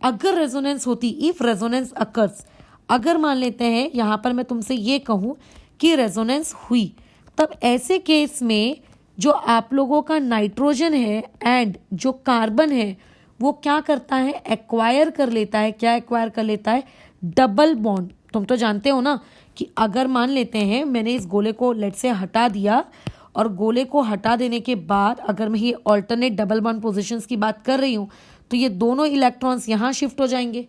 अगर रेजोनेंस होती, इफ रेजोनेंस अकर्स, अगर मान लेते हैं यहाँ पर मैं तुमसे ये कहूँ कि रेजोनेंस हुई, तब ऐसे केस में जो आप लोगों का नाइट्रोजन है एंड जो कार्बन है वो क्या करता है, एक्वायर कर लेता है। क्या एक्वायर कर लेता है, डबल बॉन्ड। तुम तो जानते हो ना कि अगर मान लेते हैं मैंने इस गोले को लेट से हटा दिया, और गोले को हटा देने के बाद अगर मैं ये ऑल्टरनेट डबल बॉन्ड पोजीशंस की बात कर रही हूँ, तो ये दोनों इलेक्ट्रॉन्स यहाँ शिफ्ट हो जाएंगे।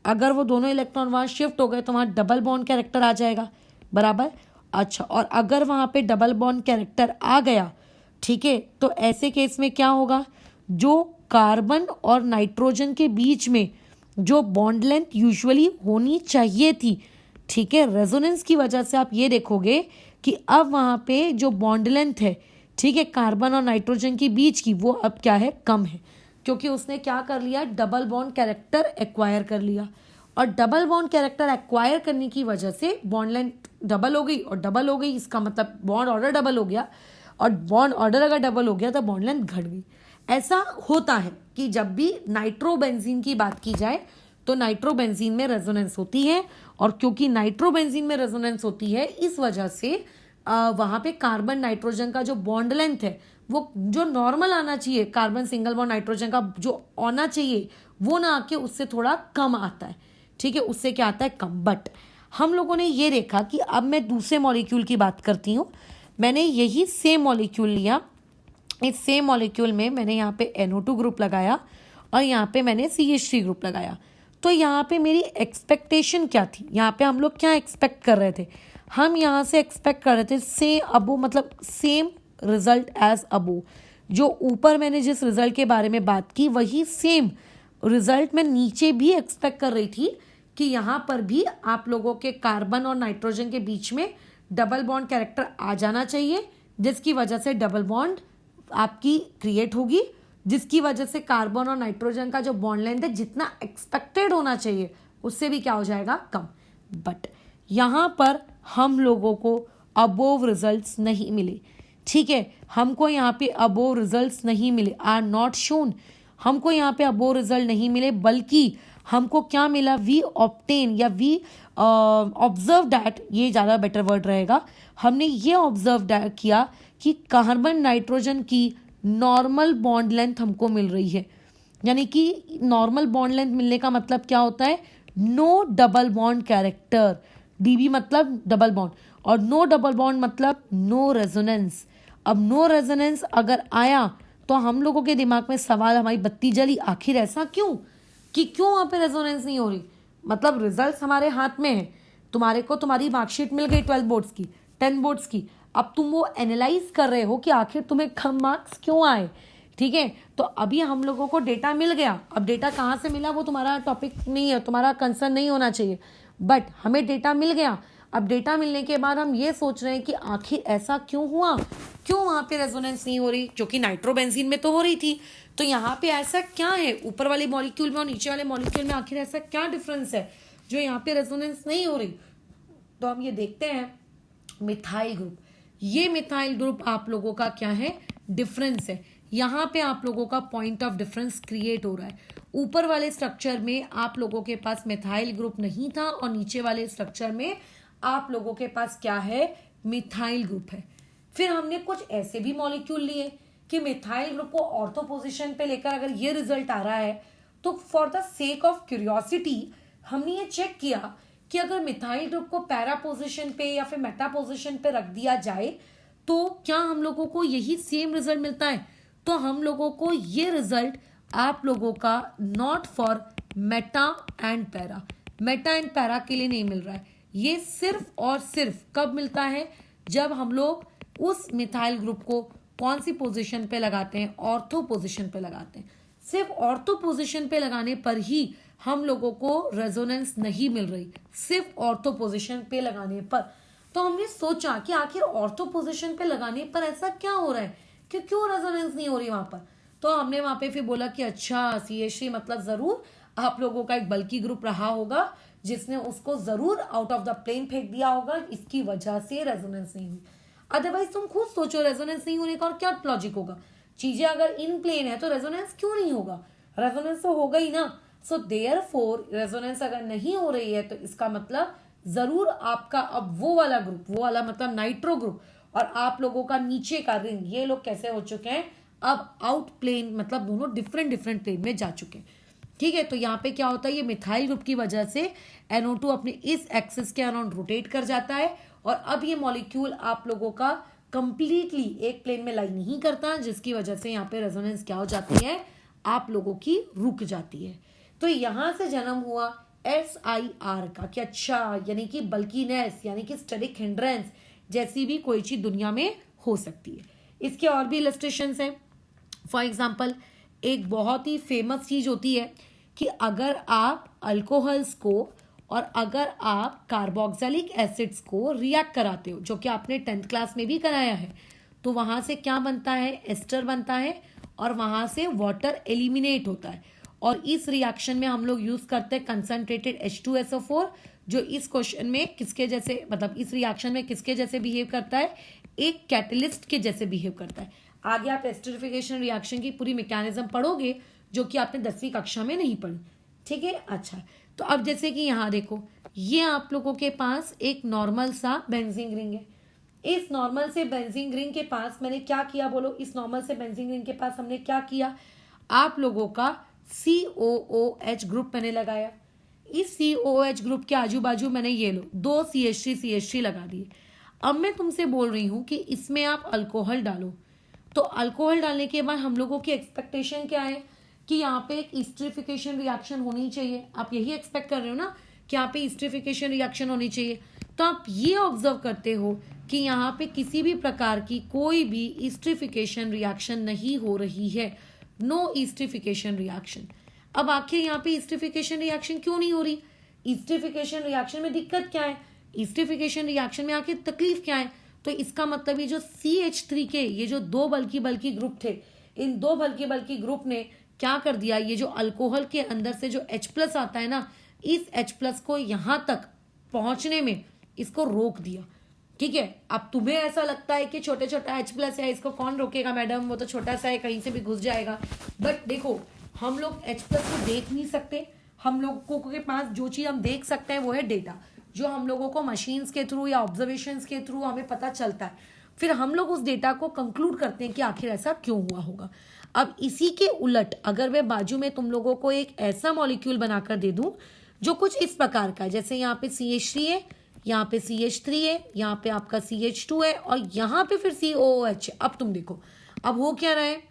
अगर वो दोनों इलेक्ट्रॉन वहाँ शिफ्ट हो गए तो वहाँ डबल बॉन्ड कैरेक्टर आ जाएगा, बराबर। अच्छा, और अगर वहाँ पे डबल बॉन्ड कैरेक्टर आ गया, ठीक है, तो ऐसे केस में क्या होगा, जो कार्बन और नाइट्रोजन के बीच में जो बॉन्ड लेंथ यूजुअली होनी चाहिए थी, ठीक है, रेजोनेंस की वजह से आप ये देखोगे कि अब वहाँ पे जो बॉन्ड लेंथ है, ठीक है, कार्बन और नाइट्रोजन के बीच की, वो अब क्या है, कम है, क्योंकि उसने क्या कर लिया, डबल बॉन्ड कैरेक्टर एक्वायर कर लिया। और डबल बॉन्ड कैरेक्टर एक्वायर करने की वजह से बॉन्ड लेंथ डबल हो गई, और डबल हो गई इसका मतलब बॉन्ड ऑर्डर डबल हो गया, और बॉन्ड ऑर्डर अगर डबल हो गया तो बॉन्ड लेंथ घट गई। ऐसा होता है कि जब भी नाइट्रोबेंजीन की बात की जाए तो नाइट्रोबेंजीन में रेजोनेंस होती है, और क्योंकि नाइट्रोबेंजीन में रेजोनेंस होती है इस वजह से वहाँ पे कार्बन नाइट्रोजन का जो बॉन्ड लेंथ है वो जो नॉर्मल आना चाहिए कार्बन सिंगल बॉन्ड नाइट्रोजन का जो आना चाहिए वो ना आके उससे थोड़ा कम आता है, ठीक है, उससे क्या आता है कम। बट हम लोगों ने ये देखा कि अब मैं दूसरे मॉलिक्यूल की बात करती हूँ। मैंने यही सेम मॉलिक्यूल लिया, इस सेम मॉलिक्यूल में मैंने यहाँ पे NO2 ग्रुप लगाया और यहाँ पे मैंने CH3 ग्रुप लगाया। तो यहाँ पे मेरी एक्सपेक्टेशन क्या थी, यहाँ पे हम लोग क्या एक्सपेक्ट कर रहे थे, हम यहाँ से एक्सपेक्ट कर रहे थे सेम अबो, मतलब सेम रिजल्ट एज अबो। जो ऊपर मैंने जिस रिजल्ट के बारे में बात की वही सेम रिजल्ट मैं नीचे भी एक्सपेक्ट कर रही थी कि यहाँ पर भी आप लोगों के कार्बन और नाइट्रोजन के बीच में डबल बॉन्ड कैरेक्टर आ जाना चाहिए, जिसकी वजह से डबल बॉन्ड आपकी क्रिएट होगी, जिसकी वजह से कार्बन और नाइट्रोजन का जो बॉन्ड लेंथ है जितना एक्सपेक्टेड होना चाहिए उससे भी क्या हो जाएगा कम। बट यहाँ पर हम लोगों को अबोव रिजल्ट्स नहीं मिले, ठीक है, हमको यहाँ पे अबोव रिजल्ट्स नहीं मिले, आर नॉट शोन। हमको यहाँ पे अबोव रिजल्ट नहीं मिले, बल्कि हमको क्या मिला, वी ऑब्टेन या वी ऑब्जर्व डैट, ये ज़्यादा बेटर वर्ड रहेगा, हमने ये ऑब्जर्व किया कि कार्बन नाइट्रोजन की नॉर्मल बॉन्ड लेंथ हमको मिल रही है। यानी कि नॉर्मल बॉन्ड लेंथ मिलने का मतलब क्या होता है, no double bond character, DB मतलब डबल बॉन्ड, और नो डबल बॉन्ड मतलब नो रेजोनेंस। अब नो रेजोनेंस अगर आया तो हम लोगों के दिमाग में सवाल, हमारी बत्ती जली, आखिर ऐसा क्यों, कि क्यों वहाँ पे रेजोनेंस नहीं हो रही। मतलब रिजल्ट्स हमारे हाथ में है, तुम्हारे को तुम्हारी मार्कशीट मिल गई 12 बोर्ड्स की, 10 बोर्ड्स की, अब तुम वो एनालाइज कर रहे हो कि आखिर तुम्हें कम मार्क्स क्यों आए, ठीक है। तो अभी हम लोगों को डेटा मिल गया, अब डेटा कहाँ से मिला वो तुम्हारा टॉपिक नहीं है, तुम्हारा कंसर्न नहीं होना चाहिए, बट हमें डेटा मिल गया। अब डेटा मिलने के बाद हम ये सोच रहे हैं कि आखिर ऐसा क्यों हुआ, क्यों वहाँ पे रेजोनेंस नहीं हो रही, जो कि नाइट्रोबेंजीन में तो हो रही थी। तो यहाँ पे ऐसा क्या है ऊपर वाले मॉलिक्यूल में और नीचे वाले मॉलिक्यूल में, आखिर ऐसा क्या डिफरेंस है जो यहाँ पे रेजोनेंस नहीं हो रही। तो हम ये देखते हैं मिथाइल ग्रुप, ये मिथाइल ग्रुप आप लोगों का क्या है, डिफरेंस है। यहाँ पे आप लोगों का पॉइंट ऑफ डिफरेंस क्रिएट हो रहा है। ऊपर वाले स्ट्रक्चर में आप लोगों के पास मिथाइल ग्रुप नहीं था और नीचे वाले स्ट्रक्चर में आप लोगों के पास क्या है, मिथाइल ग्रुप है। फिर हमने कुछ ऐसे भी मॉलिक्यूल लिए कि मिथाइल ग्रुप को ऑर्थो पोजीशन पे लेकर अगर ये रिजल्ट आ रहा है तो for the sake of curiosity हमने ये चेक किया कि अगर मिथाइल ग्रुप को पैरा पोजीशन पे या फिर मेटा पोजीशन पे रख दिया जाए तो क्या हम लोगों को यही सेम रिजल्ट मिलता है। तो हम लोगों को ये रिजल्ट आप लोगों का not for Meta and para, Meta and para के लिए नहीं मिल रहा है, ये सिर्फ और सिर्फ कब मिलता है, जब हम लोग उस मिथाइल ग्रुप को कौन सी पोजीशन पे लगाते हैं, ऑर्थो पोजीशन पे लगाते हैं। सिर्फ ऑर्थो पोजीशन पे लगाने पर ही हम लोगों को रेजोनेंस नहीं मिल रही, सिर्फ ऑर्थो पोजीशन पे लगाने पर। तो हमने सोचा कि आखिर ऑर्थो पोजीशन पे लगाने पर ऐसा क्या हो रहा है कि क्यों रेजोनेंस नहीं हो रही वहां पर। तो हमने वहां पे फिर बोला कि अच्छा CH3 मतलब जरूर आप लोगों का एक बल्की ग्रुप रहा होगा जिसने उसको जरूर आउट ऑफ द प्लेन फेंक दिया होगा, इसकी वजह से रेजोनेंस नहीं हुई। अदरवाइज तुम खुद सोचो रेजोनेंस नहीं होने का और क्या लॉजिक होगा, चीजें अगर इन प्लेन है तो रेजोनेंस क्यों नहीं होगा, रेजोनेंस तो होगा ही ना। सो देयरफॉर रेजोनेंस अगर नहीं हो रही है तो इसका मतलब जरूर आपका अब वो वाला ग्रुप, वो वाला मतलब नाइट्रो ग्रुप और आप लोगों का नीचे का रिंग, ये लोग कैसे हो चुके हैं, अब आउट प्लेन, मतलब दोनों डिफरेंट डिफरेंट प्लेन में जा चुके हैं, ठीक है। तो यहाँ पे क्या होता है, ये मिथाइल ग्रुप की वजह से NO2 अपने इस एक्सिस के अराउंड रोटेट कर जाता है और अब ये मॉलिक्यूल आप लोगों का कंप्लीटली एक प्लेन में लाई नहीं करता, जिसकी वजह से यहाँ पे रेजोनेंस क्या हो जाती है, आप लोगों की रुक जाती है। तो यहां से जन्म हुआ SIR का कि अच्छा यानी कि बल्कीनेस यानी कि स्टेरिक हिंड्रेंस जैसी भी कोई चीज दुनिया में हो सकती है। इसके और भी इलस्ट्रेशंस हैं। फॉर एग्जांपल एक बहुत ही फेमस चीज होती है कि अगर आप अल्कोहल्स को और अगर आप कार्बोक्सिलिक एसिड्स को रिएक्ट कराते हो, जो कि आपने 10th क्लास में भी कराया है, तो वहां से क्या बनता है, एस्टर बनता है और वहां से वाटर एलिमिनेट होता है। और इस रिएक्शन में हम लोग यूज करते हैं कंसंट्रेटेड H2SO4, जो इस क्वेश्चन में किसके जैसे, मतलब इस रिएक्शन में किसके जैसे बिहेव करता है, एक कैटलिस्ट के जैसे बिहेव करता है। आगे आप एस्टरिफिकेशन रिएक्शन की पूरी मैकेनिज्म पढ़ोगे जो कि आपने 10वीं कक्षा में नहीं पढ़ी, ठीक है। अच्छा, तो अब जैसे कि यहाँ देखो, ये आप लोगों के पास एक नॉर्मल सा बेंजीन रिंग है, इस नॉर्मल से बेंजीन रिंग के पास मैंने क्या किया बोलो, इस नॉर्मल से बेंजीन रिंग के पास हमने क्या किया, आप लोगों का COOH ग्रुप मैंने लगाया। इस COOH ग्रुप के आजू बाजू मैंने ये लो 2 CH3 लगा दिए। अब मैं तुमसे बोल रही हूं कि इसमें आप अल्कोहल डालो। तो अल्कोहल डालने के बाद हम लोगों की एक्सपेक्टेशन क्या है कि यहाँ पे एक इस्टरिफिकेशन रिएक्शन होनी चाहिए। आप यही एक्सपेक्ट कर रहे हो ना कि यहाँ पे इस्टरिफिकेशन रिएक्शन होनी चाहिए। तो आप ये ऑब्जर्व करते हो कि यहाँ पे किसी भी प्रकार की कोई भी इस्टरिफिकेशन रिएक्शन नहीं हो रही है, नो इस्टरिफिकेशन रिएक्शन। अब आखिर यहाँ पे इस्टरिफिकेशन रिएक्शन क्यों नहीं हो रही, इस्टरिफिकेशन रिएक्शन में दिक्कत क्या है, इस्टरिफिकेशन रिएक्शन में आखिर तकलीफ क्या है। तो इसका मतलब ये जो CH3 के ये जो 2 बल्कि ग्रुप थे, इन 2 बल्कि ग्रुप ने क्या कर दिया, ये जो अल्कोहल के अंदर से जो H+ आता है ना, इस H+ को यहां तक पहुंचने में इसको रोक दिया। ठीक है, अब तुम्हें ऐसा लगता है कि छोटे छोटा H+ है, इसको कौन रोकेगा मैडम, वो तो छोटा सा है, कहीं से भी घुस जाएगा। बट देखो, हम लोग H+ को देख नहीं सकते। हम लोगों के पास जो चीज हम देख सकते हैं वो है डेटा, जो हम लोगों को मशीन्स के थ्रू या ऑब्जर्वेशंस के थ्रू हमें पता चलता है। फिर हम लोग उस डेटा को कंक्लूड करते हैं कि आखिर ऐसा क्यों हुआ होगा। अब इसी के उलट अगर मैं बाजू में तुम लोगों को एक ऐसा मॉलिक्यूल बनाकर दे दूं जो कुछ इस प्रकार का है, जैसे यहाँ पे CH3 है, यहाँ पे CH3 है, यहाँ पे आपका CH2 है और यहाँ पे फिर COOH। अब तुम देखो अब हो क्या रहा है,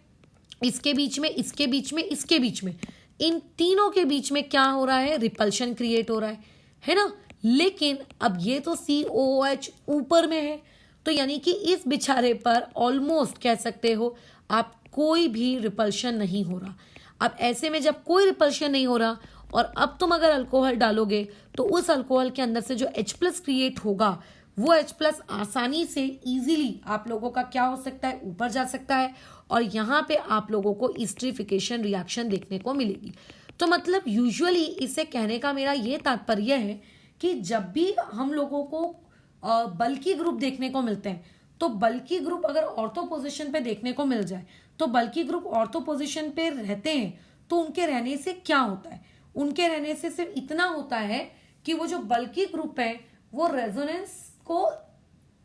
इसके बीच में, इसके बीच में, इसके बीच में, इन तीनों के बीच में क्या हो रहा है, रिपल्शन क्रिएट हो रहा है ना। लेकिन अब ये तो COOH ऊपर में है, तो यानी कि इस बेचारे पर ऑलमोस्ट कह सकते हो आप कोई भी रिपल्शन नहीं हो रहा। अब ऐसे में जब कोई रिपल्शन नहीं हो रहा और अब तुम अगर अल्कोहल डालोगे तो उस अल्कोहल के अंदर से जो H+ क्रिएट होगा वो H+ आसानी से इजीली आप लोगों का क्या हो सकता है, ऊपर जा सकता है और यहाँ पे आप लोगों को इस्टरिफिकेशन रिएक्शन देखने को मिलेगी। तो मतलब यूजुअली इसे कहने का मेरा ये तात्पर्य है कि जब भी हम लोगों को बल्कि ग्रुप देखने को मिलते हैं, तो बल्कि ग्रुप अगर ऑर्थो पोजीशन पे देखने को मिल जाए, तो बल्कि ग्रुप ऑर्थो पोजीशन पे रहते हैं, तो उनके रहने से क्या होता है, उनके रहने से सिर्फ इतना होता है कि वो जो बल्कि ग्रुप है वो रेजोनेंस को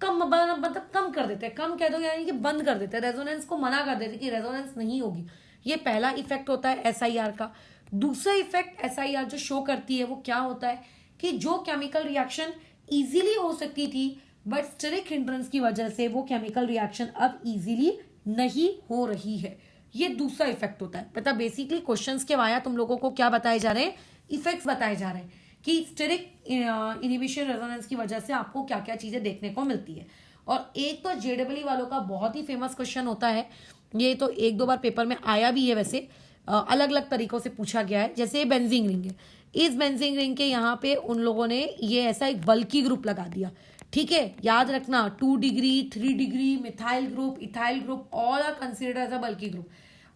मतलब कम कर देते हैं, कम कह दो यानी कि बंद कर देते हैं, रेजोनेंस को मना कर देते हैं कि रेजोनेंस नहीं होगी। ये पहला इफेक्ट होता है SIR का। दूसरा इफेक्ट SIR जो शो करती है वो क्या होता है कि जो केमिकल रिएक्शन इजीली हो सकती थी बट स्टेरिक हिंड्रेंस की वजह से वो केमिकल रिएक्शन अब इजीली नहीं हो रही है। ये दूसरा इफेक्ट होता है। पता बेसिकली क्वेश्चंस के वाया तुम लोगों को क्या बताए जा रहे हैं, इफेक्ट्स बताए जा रहे हैं कि स्टेरिक इनहिबिशन रेजोनेंस की वजह से आपको क्या क्या चीजें देखने को मिलती है। और एक तो JEE वालों का बहुत ही फेमस क्वेश्चन होता है, ये तो 1-2 बार पेपर में आया भी है, वैसे अलग अलग तरीकों से पूछा गया है। जैसे बेंजीन रिंग है, इस बेंजीन रिंग के यहाँ पे उन लोगों ने ये ऐसा एक बल्कि ग्रुप लगा दिया। ठीक है, याद रखना 2 degree 3 degree methyl group, ethyl group all are considered as a bulky group.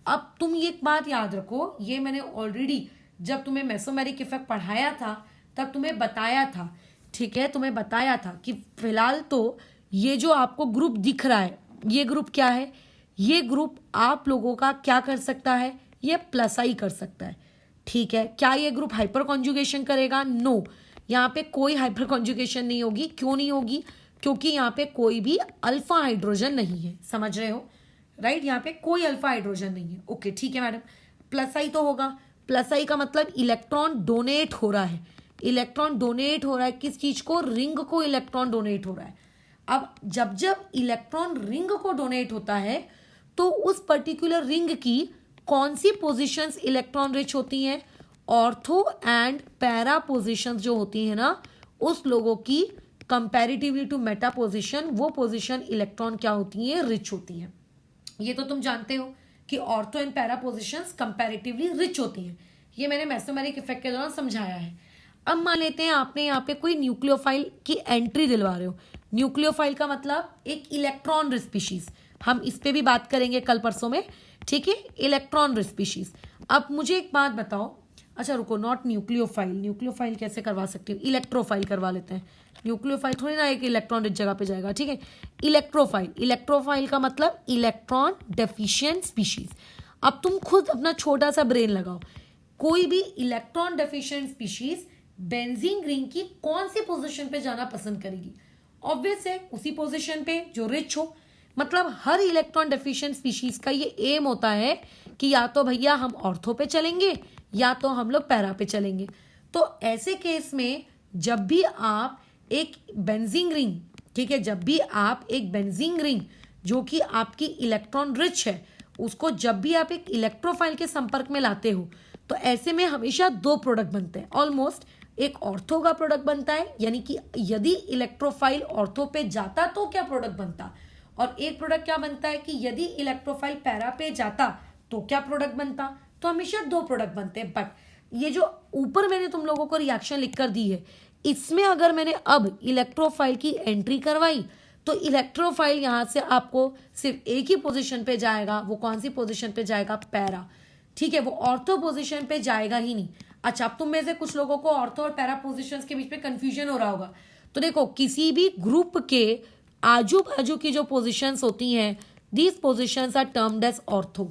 अब तुम ये बात याद रखो, ये मैंने ऑलरेडी जब तुम्हें मेसोमेरिक इफेक्ट पढ़ाया था तब तुम्हें बताया था। ठीक है, तुम्हें बताया था कि फिलहाल तो ये जो आपको ग्रुप दिख रहा है, ये ग्रुप क्या है, ये ग्रुप आप लोगों का क्या कर सकता है, ये +I कर सकता है। ठीक है, क्या ये ग्रुप हाइपर कॉन्जुगेशन करेगा, नो, यहाँ पे कोई हाइपर कॉन्जुगेशन नहीं होगी। क्यों नहीं होगी, क्योंकि यहाँ पे कोई भी अल्फा हाइड्रोजन नहीं है, समझ रहे हो, राइट, यहाँ पे कोई अल्फा हाइड्रोजन नहीं है। ओके ठीक है मैडम, +I तो होगा। +I का मतलब इलेक्ट्रॉन डोनेट हो रहा है, इलेक्ट्रॉन डोनेट हो रहा है किस चीज को, रिंग को इलेक्ट्रॉन डोनेट हो रहा है। अब जब जब इलेक्ट्रॉन रिंग को डोनेट होता है तो उस पर्टिकुलर रिंग की कौन सी पोजीशंस इलेक्ट्रॉन रिच होती हैं, ऑर्थो एंड पैरा पोजीशंस जो होती है ना, उस लोगों की कंपैरेटिवली टू मेटा पोजीशन, वो पोजीशन इलेक्ट्रॉन क्या होती है, रिच होती है। ये तो तुम जानते हो कि ortho and para positions comparatively rich होती हैं। ये मैंने मेसोमेरिक इफेक्ट के दौरान समझाया है। अब मान लेते हैं आपने यहाँ पे कोई न्यूक्लियोफाइल की एंट्री दिलवा रहे हो। न्यूक्लियोफाइल का मतलब एक इलेक्ट्रॉन रिच स्पीशीज, हम इस पे भी बात करेंगे कल परसों में। ठीक है, इलेक्ट्रॉन रिच स्पीशीज। अब मुझे एक बात बताओ, अच्छा रुको, नॉट न्यूक्लियोफाइल, न्यूक्लियोफाइल कैसे करवा सकते हो, इलेक्ट्रोफाइल करवा लेते हैं। न्यूक्लियोफाइल थोड़ी ना एक इलेक्ट्रॉन रिच जगह पे जाएगा। ठीक है, इलेक्ट्रोफाइल, इलेक्ट्रोफाइल का मतलब इलेक्ट्रॉन डेफिशिएंट स्पीशीज। अब तुम खुद अपना छोटा सा ब्रेन लगाओ, कोई भी electron deficient species benzene ring की कौन सी पोजीशन पे जाना पसंद करेगी, ऑब्वियस है उसी पोजीशन पे जो रिच हो। मतलब हर इलेक्ट्रॉन डेफिशिएंट स्पीशीज का ये एम होता है कि या तो भैया हम ऑर्थो पे चलेंगे या तो हम लोग पैरा पे चलेंगे। तो ऐसे केस में जब भी आप एक बेंजीन रिंग, ठीक है, जब भी आप एक बेंजीन रिंग जो कि आपकी इलेक्ट्रॉन रिच है, उसको जब भी आप एक इलेक्ट्रोफाइल के संपर्क में लाते हो तो ऐसे में हमेशा दो प्रोडक्ट बनते हैं ऑलमोस्ट। एक ऑर्थो का प्रोडक्ट बनता है, यानी कि यदि इलेक्ट्रोफाइल ऑर्थो पे जाता तो क्या प्रोडक्ट बनता, और एक प्रोडक्ट क्या बनता है कि यदि इलेक्ट्रोफाइल पैरा पे जाता तो क्या प्रोडक्ट बनता। तो हमेशा दो प्रोडक्ट बनते हैं। बट ये जो ऊपर मैंने तुम लोगों को रिएक्शन लिख कर दी है, इसमें अगर मैंने अब इलेक्ट्रोफाइल की एंट्री करवाई तो इलेक्ट्रोफाइल यहां से आपको सिर्फ एक ही पोजीशन पे जाएगा। वो कौन सी पोजीशन पे जाएगा? पैरा। ठीक है, वो ऑर्थो पोजीशन पे जाएगा ही नहीं। अच्छा, अब तुम में से कुछ लोगों को ऑर्थो और पैरा पोजीशंस के बीच में कंफ्यूजन हो रहा होगा। तो देखो, किसी भी ग्रुप के आजू बाजू की जो पोजीशंस होती हैं, these positions are termed as ortho.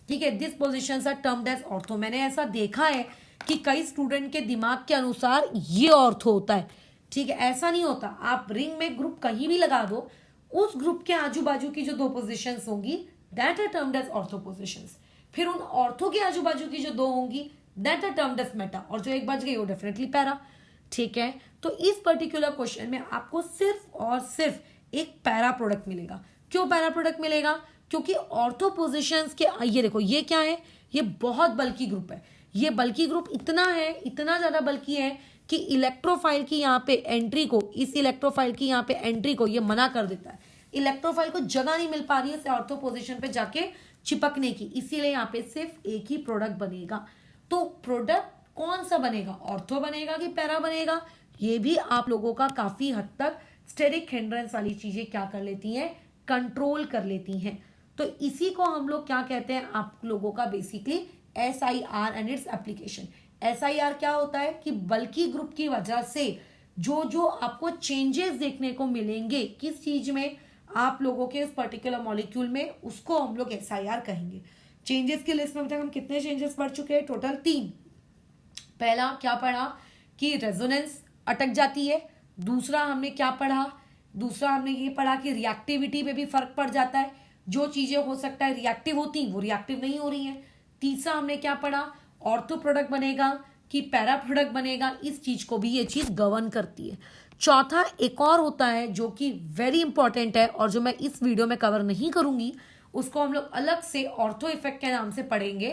ठीक है, this positions are termed as ortho. मैंने ऐसा देखा है कि कई स्टूडेंट के दिमाग के अनुसार ये ऑर्थो होता है। ठीक है, ऐसा नहीं होता। आप रिंग में ग्रुप कहीं भी लगा दो, उस ग्रुप के आजू बाजू की जो दो पोजीशंस होंगी that are termed as ortho positions. फिर उन ऑर्थो के आजू बाजू की जो दो होंगी that are termed as meta, और जो एक बच गई वो डेफिनेटली पैरा। ठीक है, तो इस पर्टिकुलर क्वेश्चन में आपको सिर्फ और सिर्फ एक पैरा प्रोडक्ट मिलेगा। क्यों पैरा प्रोडक्ट मिलेगा? क्योंकि ऑर्थो पोजीशंस के, ये देखो ये क्या है, ये बहुत बल्कि ग्रुप है। ये बल्कि ग्रुप इतना है, इतना ज्यादा बल्कि है कि इलेक्ट्रोफाइल की यहाँ पे एंट्री को, इस इलेक्ट्रोफाइल की यहाँ पे एंट्री को ये मना कर देता है। इलेक्ट्रोफाइल को जगह नहीं मिल पा रही है ऑर्थो पोजीशन पे जाके चिपकने की, इसीलिए यहाँ पे सिर्फ एक ही प्रोडक्ट बनेगा। तो प्रोडक्ट कौन सा बनेगा? ऑर्थो बनेगा कि पैरा बनेगा? ये भी आप लोगों का काफी हद तक स्टेरिक हिंड्रेंस वाली चीजें क्या कर लेती हैं, कंट्रोल कर लेती हैं। तो इसी को हम लोग क्या कहते हैं, आप लोगों का basically SIR and its application. SIR क्या होता है कि बल्कि ग्रुप की वजह से जो जो आपको चेंजेस देखने को मिलेंगे किस चीज में, आप लोगों के इस पर्टिकुलर मॉलिक्यूल में, उसको हम लोग SIR कहेंगे। चेंजेस की लिस्ट में अभी तक हम कितने चेंजेस पढ़ चुके हैं? टोटल 3। पहला क्या पढ़ा कि रेजोनेंस अटक जाती है। दूसरा हमने क्या पढ़ा? दूसरा हमने ये पढ़ा कि रिएक्टिविटी पे भी फर्क पड़ जाता है। जो चीजें हो सकता है रिएक्टिव होती वो रिएक्टिव नहीं हो रही हैं। तीसरा हमने क्या पढ़ा? ऑर्थो प्रोडक्ट बनेगा कि पैरा प्रोडक्ट बनेगा, इस चीज को भी ये चीज गवर्न करती है। चौथा एक और होता है जो कि वेरी इंपॉर्टेंट है और जो मैं इस वीडियो में कवर नहीं करूंगी, उसको हम लोग अलग से ऑर्थो इफेक्ट के नाम से पढ़ेंगे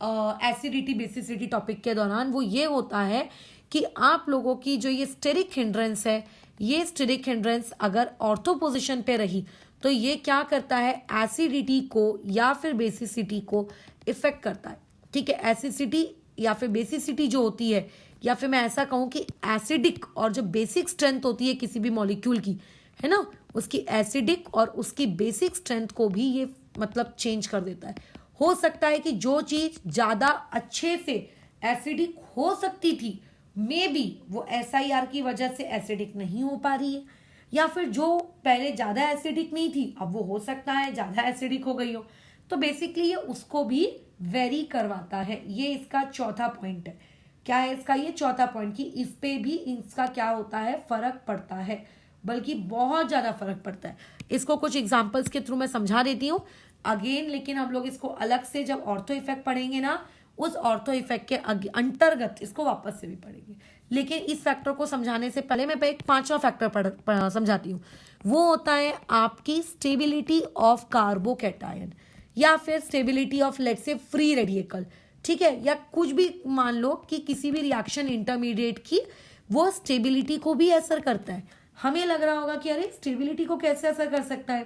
एसिडिटी बेसिसिटी टॉपिक के दौरान। वो ये होता है कि आप लोगों की जो ये स्टेरिक हिंड्रेंस है, ये स्टेरिक हिंड्रेंस अगर ऑर्थो पोजिशन पे रही तो ये क्या करता है, एसिडिटी को या फिर बेसिसिटी को इफेक्ट करता है। ठीक है, एसिडिटी या फिर बेसिसिटी जो होती है, या फिर मैं ऐसा कहूं कि एसिडिक और जो बेसिक स्ट्रेंथ होती है किसी भी मॉलिक्यूल की, है ना, उसकी एसिडिक और उसकी बेसिक स्ट्रेंथ को भी ये मतलब चेंज कर देता है। हो सकता है कि जो चीज ज्यादा अच्छे से एसिडिक हो सकती थी, मे बी वो SIR की वजह से एसिडिक नहीं हो पा रही है, या फिर जो पहले ज्यादा एसिडिक नहीं थी अब वो हो सकता है ज्यादा एसिडिक हो गई हो। तो बेसिकली ये उसको भी वेरी करवाता है। ये इसका चौथा पॉइंट है। क्या है इसका? ये चौथा पॉइंट कि इस पे भी इसका क्या होता है, फर्क पड़ता है, बल्कि बहुत ज्यादा फर्क पड़ता है। इसको कुछ एग्जांपल्स के थ्रू मैं समझा देती हूँ अगेन, लेकिन हम लोग इसको अलग से जब ऑर्थो इफेक्ट पढ़ेंगे ना, उस ऑर्थो इफेक्ट के अंतर्गत इसको वापस से भी पढ़ेंगे। लेकिन इस फैक्टर को समझाने से पहले मैं एक 5वां फैक्टर समझाती हूँ। वो होता है आपकी स्टेबिलिटी ऑफ कार्बोकैटायन या फिर stability of let's say free radical. ठीक है, या कुछ भी मान लो कि किसी भी रिएक्शन इंटरमीडिएट की वो स्टेबिलिटी को भी असर करता है। हमें लग रहा होगा कि अरे स्टेबिलिटी को कैसे असर कर सकता है,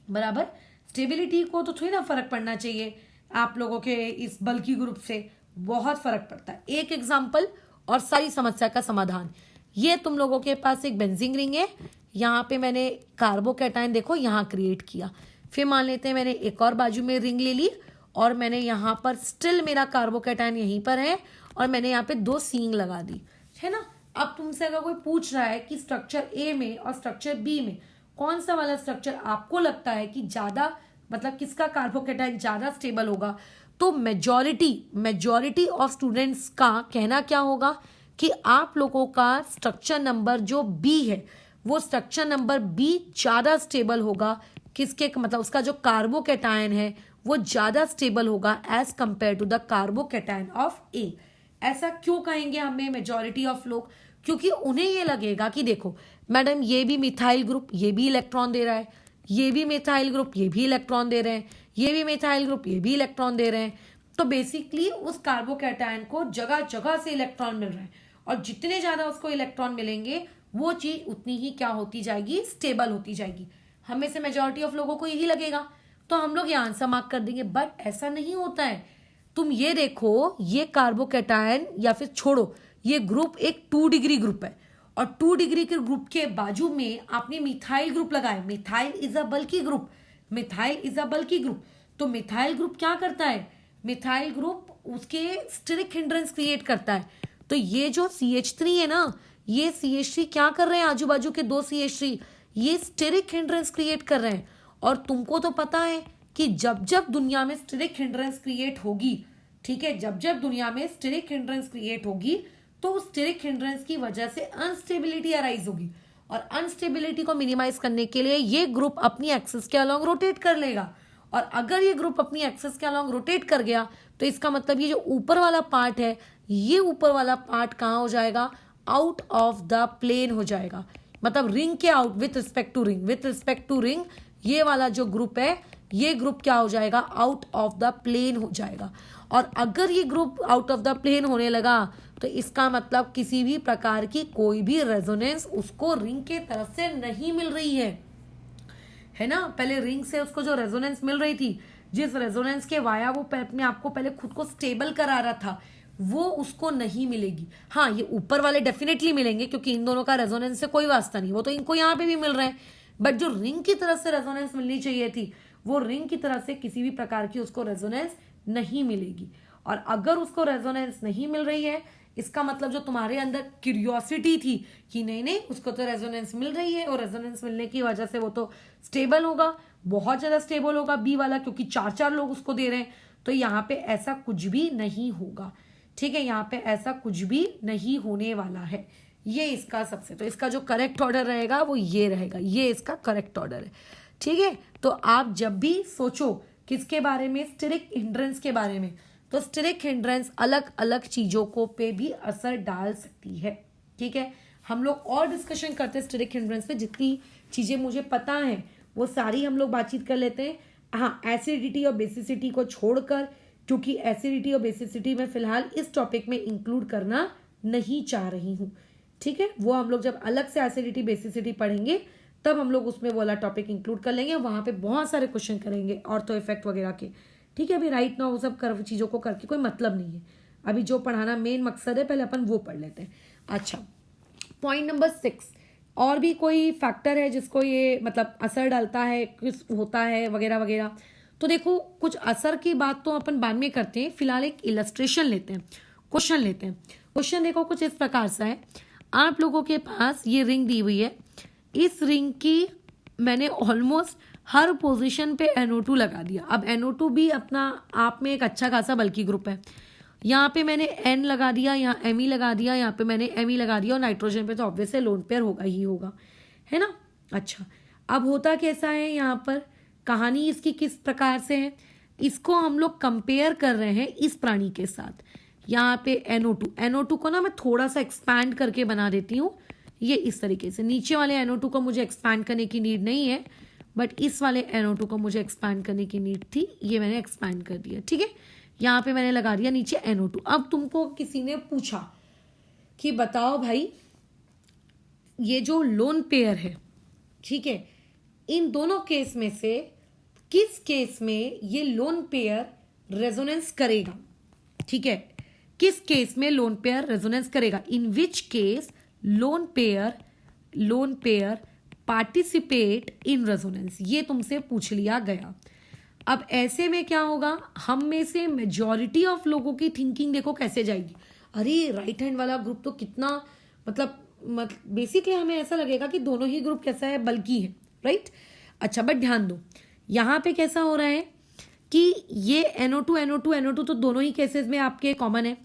बराबर स्टेबिलिटी को तो थोड़ी ना फर्क पड़ना चाहिए। आप लोगों के इस बल्कि ग्रुप से बहुत फर्क पड़ता है। एक एग्जांपल और सारी समस्या का समाधान। ये तुम लोगों के पास एक बेंजीन रिंग है, यहाँ पे मैंने कार्बोकैटायन देखो यहाँ क्रिएट किया। फिर मान लेते हैं मैंने एक और बाजू में रिंग ले ली और मैंने यहाँ पर स्टिल मेरा कार्बोकैटायन यहीं पर है और मैंने यहाँ पे 2 सींग लगा दी, है ना। अब तुमसे अगर कोई पूछ रहा है कि स्ट्रक्चर ए में और स्ट्रक्चर बी में कौन सा वाला स्ट्रक्चर आपको लगता है कि ज्यादा मतलब किसका कार्बोकैटायन ज्यादा स्टेबल होगा, तो मेजॉरिटी ऑफ स्टूडेंट्स का कहना क्या होगा कि आप लोगों का स्ट्रक्चर नंबर जो बी है वो स्ट्रक्चर नंबर बी ज़्यादा स्टेबल होगा। किसके मतलब उसका जो कार्बोकैटायन है वो ज़्यादा स्टेबल होगा as compare to the carbocation of A. ऐसा क्यों कहेंगे हमें मेजॉरिटी ऑफ लोग? क्योंकि उन्हें ये लगेगा कि देखो मैडम ये भी मिथाइल ग्रुप ये भी इलेक्ट्रॉन दे रहा है, ये भी मिथाइल ग्रुप ये भी इलेक्ट्रॉन दे रहे हैं, ये भी मिथाइल ग्रुप ये भी इलेक्ट्रॉन दे रहे हैं। तो बेसिकली उस कार्बोकैटायन को जगह जगह से इलेक्ट्रॉन मिल रहे हैं और जितने ज्यादा उसको इलेक्ट्रॉन मिलेंगे वो चीज उतनी ही क्या होती जाएगी, स्टेबल होती जाएगी। हमें से मेजॉरिटी ऑफ लोगों को यही लगेगा तो हम लोग ये आंसर मार्क कर देंगे, बट ऐसा नहीं होता है। तुम ये देखो ये कार्बोकैटायन या फिर छोड़ो ये ग्रुप एक 2 डिग्री ग्रुप है और 2 डिग्री के ग्रुप के बाजू में आपने मिथाइल ग्रुप लगाया। Methyl is a bulky group, methyl is a bulky group. तो मिथाइल ग्रुप क्या करता है, मिथाइल ग्रुप उसके स्टेरिक हिंड्रेंस क्रिएट करता है। तो ये जो CH3 है ना, ये CH3 क्या कर रहे हैं, आजू बाजू के 2 CH3 ये स्टेरिक हिंड्रेंस क्रिएट कर रहे हैं। और तुमको तो पता है कि जब जब दुनिया में स्टेरिक हिंड्रेंस क्रिएट होगी, ठीक है, जब जब दुनिया में स्टेरिक हिंड्रेंस क्रिएट होगी तो उस स्टेरिक हिंड्रेंस की वजह से अनस्टेबिलिटी अराइज होगी और अनस्टेबिलिटी को मिनिमाइज करने के लिए ये ग्रुप अपनी एक्सिस के अलोंग रोटेट कर लेगा। और अगर ये ग्रुप अपनी एक्सिस के अलोंग रोटेट कर गया तो इसका मतलब ये जो ऊपर वाला पार्ट है, ये ऊपर वाला पार्ट कहाँ हो जाएगा, आउट ऑफ द प्लेन हो जाएगा। मतलब रिंग के out with respect to ring, with respect to ring ये वाला जो ग्रुप है ये ग्रुप क्या हो जाएगा, आउट ऑफ द प्लेन हो जाएगा। और अगर ये group out of the plane होने लगा तो इसका मतलब किसी भी प्रकार की कोई भी रेजोनेंस उसको रिंग के तरफ से नहीं मिल रही है ना। पहले रिंग से उसको जो रेजोनेंस मिल रही थी, जिस रेजोनेंस के वाया वो अपने आपको पहले खुद को स्टेबल करा रहा था, वो उसको नहीं मिलेगी। हाँ ये ऊपर वाले डेफिनेटली मिलेंगे क्योंकि इन दोनों का रेजोनेंस से कोई वास्ता नहीं, वो तो इनको यहाँ पे भी मिल रहा है। बट जो रिंग की तरफ से रेजोनेंस मिलनी चाहिए थी वो रिंग की तरफ से किसी भी प्रकार की उसको रेजोनेंस नहीं मिलेगी। और अगर उसको रेजोनेंस नहीं मिल रही है इसका मतलब जो तुम्हारे अंदर क्यूरियोसिटी थी कि नहीं नहीं उसको तो रेजोनेंस मिल रही है और रेजोनेंस मिलने की वजह से वो तो स्टेबल होगा, बहुत ज्यादा स्टेबल होगा बी वाला, क्योंकि 4 लोग उसको दे रहे हैं। तो यहाँ पे ऐसा कुछ भी नहीं होगा, ठीक है, यहाँ पे ऐसा कुछ भी नहीं होने वाला है। ये इसका सबसे, तो इसका जो करेक्ट ऑर्डर रहेगा वो ये रहेगा, ये इसका करेक्ट ऑर्डर है, ठीक है। तो आप जब भी सोचो किसके बारे में, स्टेरिक हिंड्रेंस के बारे में, तो स्टेरिक हिंड्रेंस अलग अलग चीजों को पे भी असर डाल सकती है, ठीक है। हम लोग और डिस्कशन करते हैं स्टेरिक हिंड्रेंस पे, जितनी चीजें मुझे पता है वो सारी हम लोग बातचीत कर लेते हैं। हाँ एसिडिटी और बेसिसिटी को छोड़कर, क्योंकि एसिडिटी और बेसिसिटी में फिलहाल इस टॉपिक में इंक्लूड करना नहीं चाह रही हूँ, ठीक है। वो हम लोग जब अलग से एसिडिटी बेसिसिटी पढ़ेंगे तब हम लोग उसमें वाला टॉपिक इंक्लूड कर लेंगे, वहां पे बहुत सारे क्वेश्चन करेंगे ऑर्थो इफेक्ट वगैरह के, ठीक है। अभी राइट नाउ वो सब चीजों को करके कोई मतलब नहीं है, अभी जो पढ़ाना मेन मकसद है पहले अपन वो पढ़ लेते हैं। अच्छा पॉइंट नंबर 6, और भी कोई फैक्टर है जिसको ये मतलब असर डालता है, किस होता है वगैरह वगैरह। तो देखो कुछ असर की बात तो अपन बाद में करते हैं, फिलहाल एक इलस्ट्रेशन लेते हैं, क्वेश्चन लेते हैं। क्वेश्चन देखो कुछ इस प्रकार से है, आप लोगों के पास ये रिंग दी हुई है, इस रिंग की मैंने ऑलमोस्ट हर पोजीशन पे NO2 लगा दिया। अब NO2 भी अपना आप में एक अच्छा खासा बल्की ग्रुप है, यहाँ पे मैंने N लगा दिया, यहाँ Me लगा दिया, यहाँ पे मैंने Me लगा दिया, और नाइट्रोजन पे तो ऑब्वियस है लोन पेयर होगा ही होगा, है ना। अच्छा अब होता कैसा है, यहाँ पर कहानी इसकी किस प्रकार से है, इसको हम लोग कंपेयर कर रहे हैं इस प्राणी के साथ। यहाँ पे NO2 को ना मैं थोड़ा सा एक्सपैंड करके बना देती हूँ, ये इस तरीके से। नीचे वाले NO2 को मुझे एक्सपैंड करने की नीड नहीं है, बट इस वाले NO2 को मुझे एक्सपैंड करने की नीड थी, ये मैंने एक्सपैंड कर दिया, ठीक है। यहाँ पे मैंने लगा दिया नीचे NO2। अब तुमको किसी ने पूछा कि बताओ भाई ये जो लोन पेयर है, ठीक है, इन दोनों केस में से किस केस में ये लोन पेयर रेजोनेंस करेगा, ठीक है, किस केस में लोन पेयर रेजोनेंस करेगा, in which case lone pair participate in resonance, ये तुमसे पूछ लिया गया। अब ऐसे में क्या होगा, हम में से मेजॉरिटी ऑफ लोगों की थिंकिंग देखो कैसे जाएगी, अरे राइट हैंड वाला ग्रुप तो कितना मतलब बेसिकली हमें ऐसा लगेगा कि दोनों ही ग्रुप कैसा है, बल्कि है, राइट। अच्छा बट ध्यान दो यहाँ पे कैसा हो रहा है कि ये NO2 तो दोनों ही केसेस में आपके कॉमन है।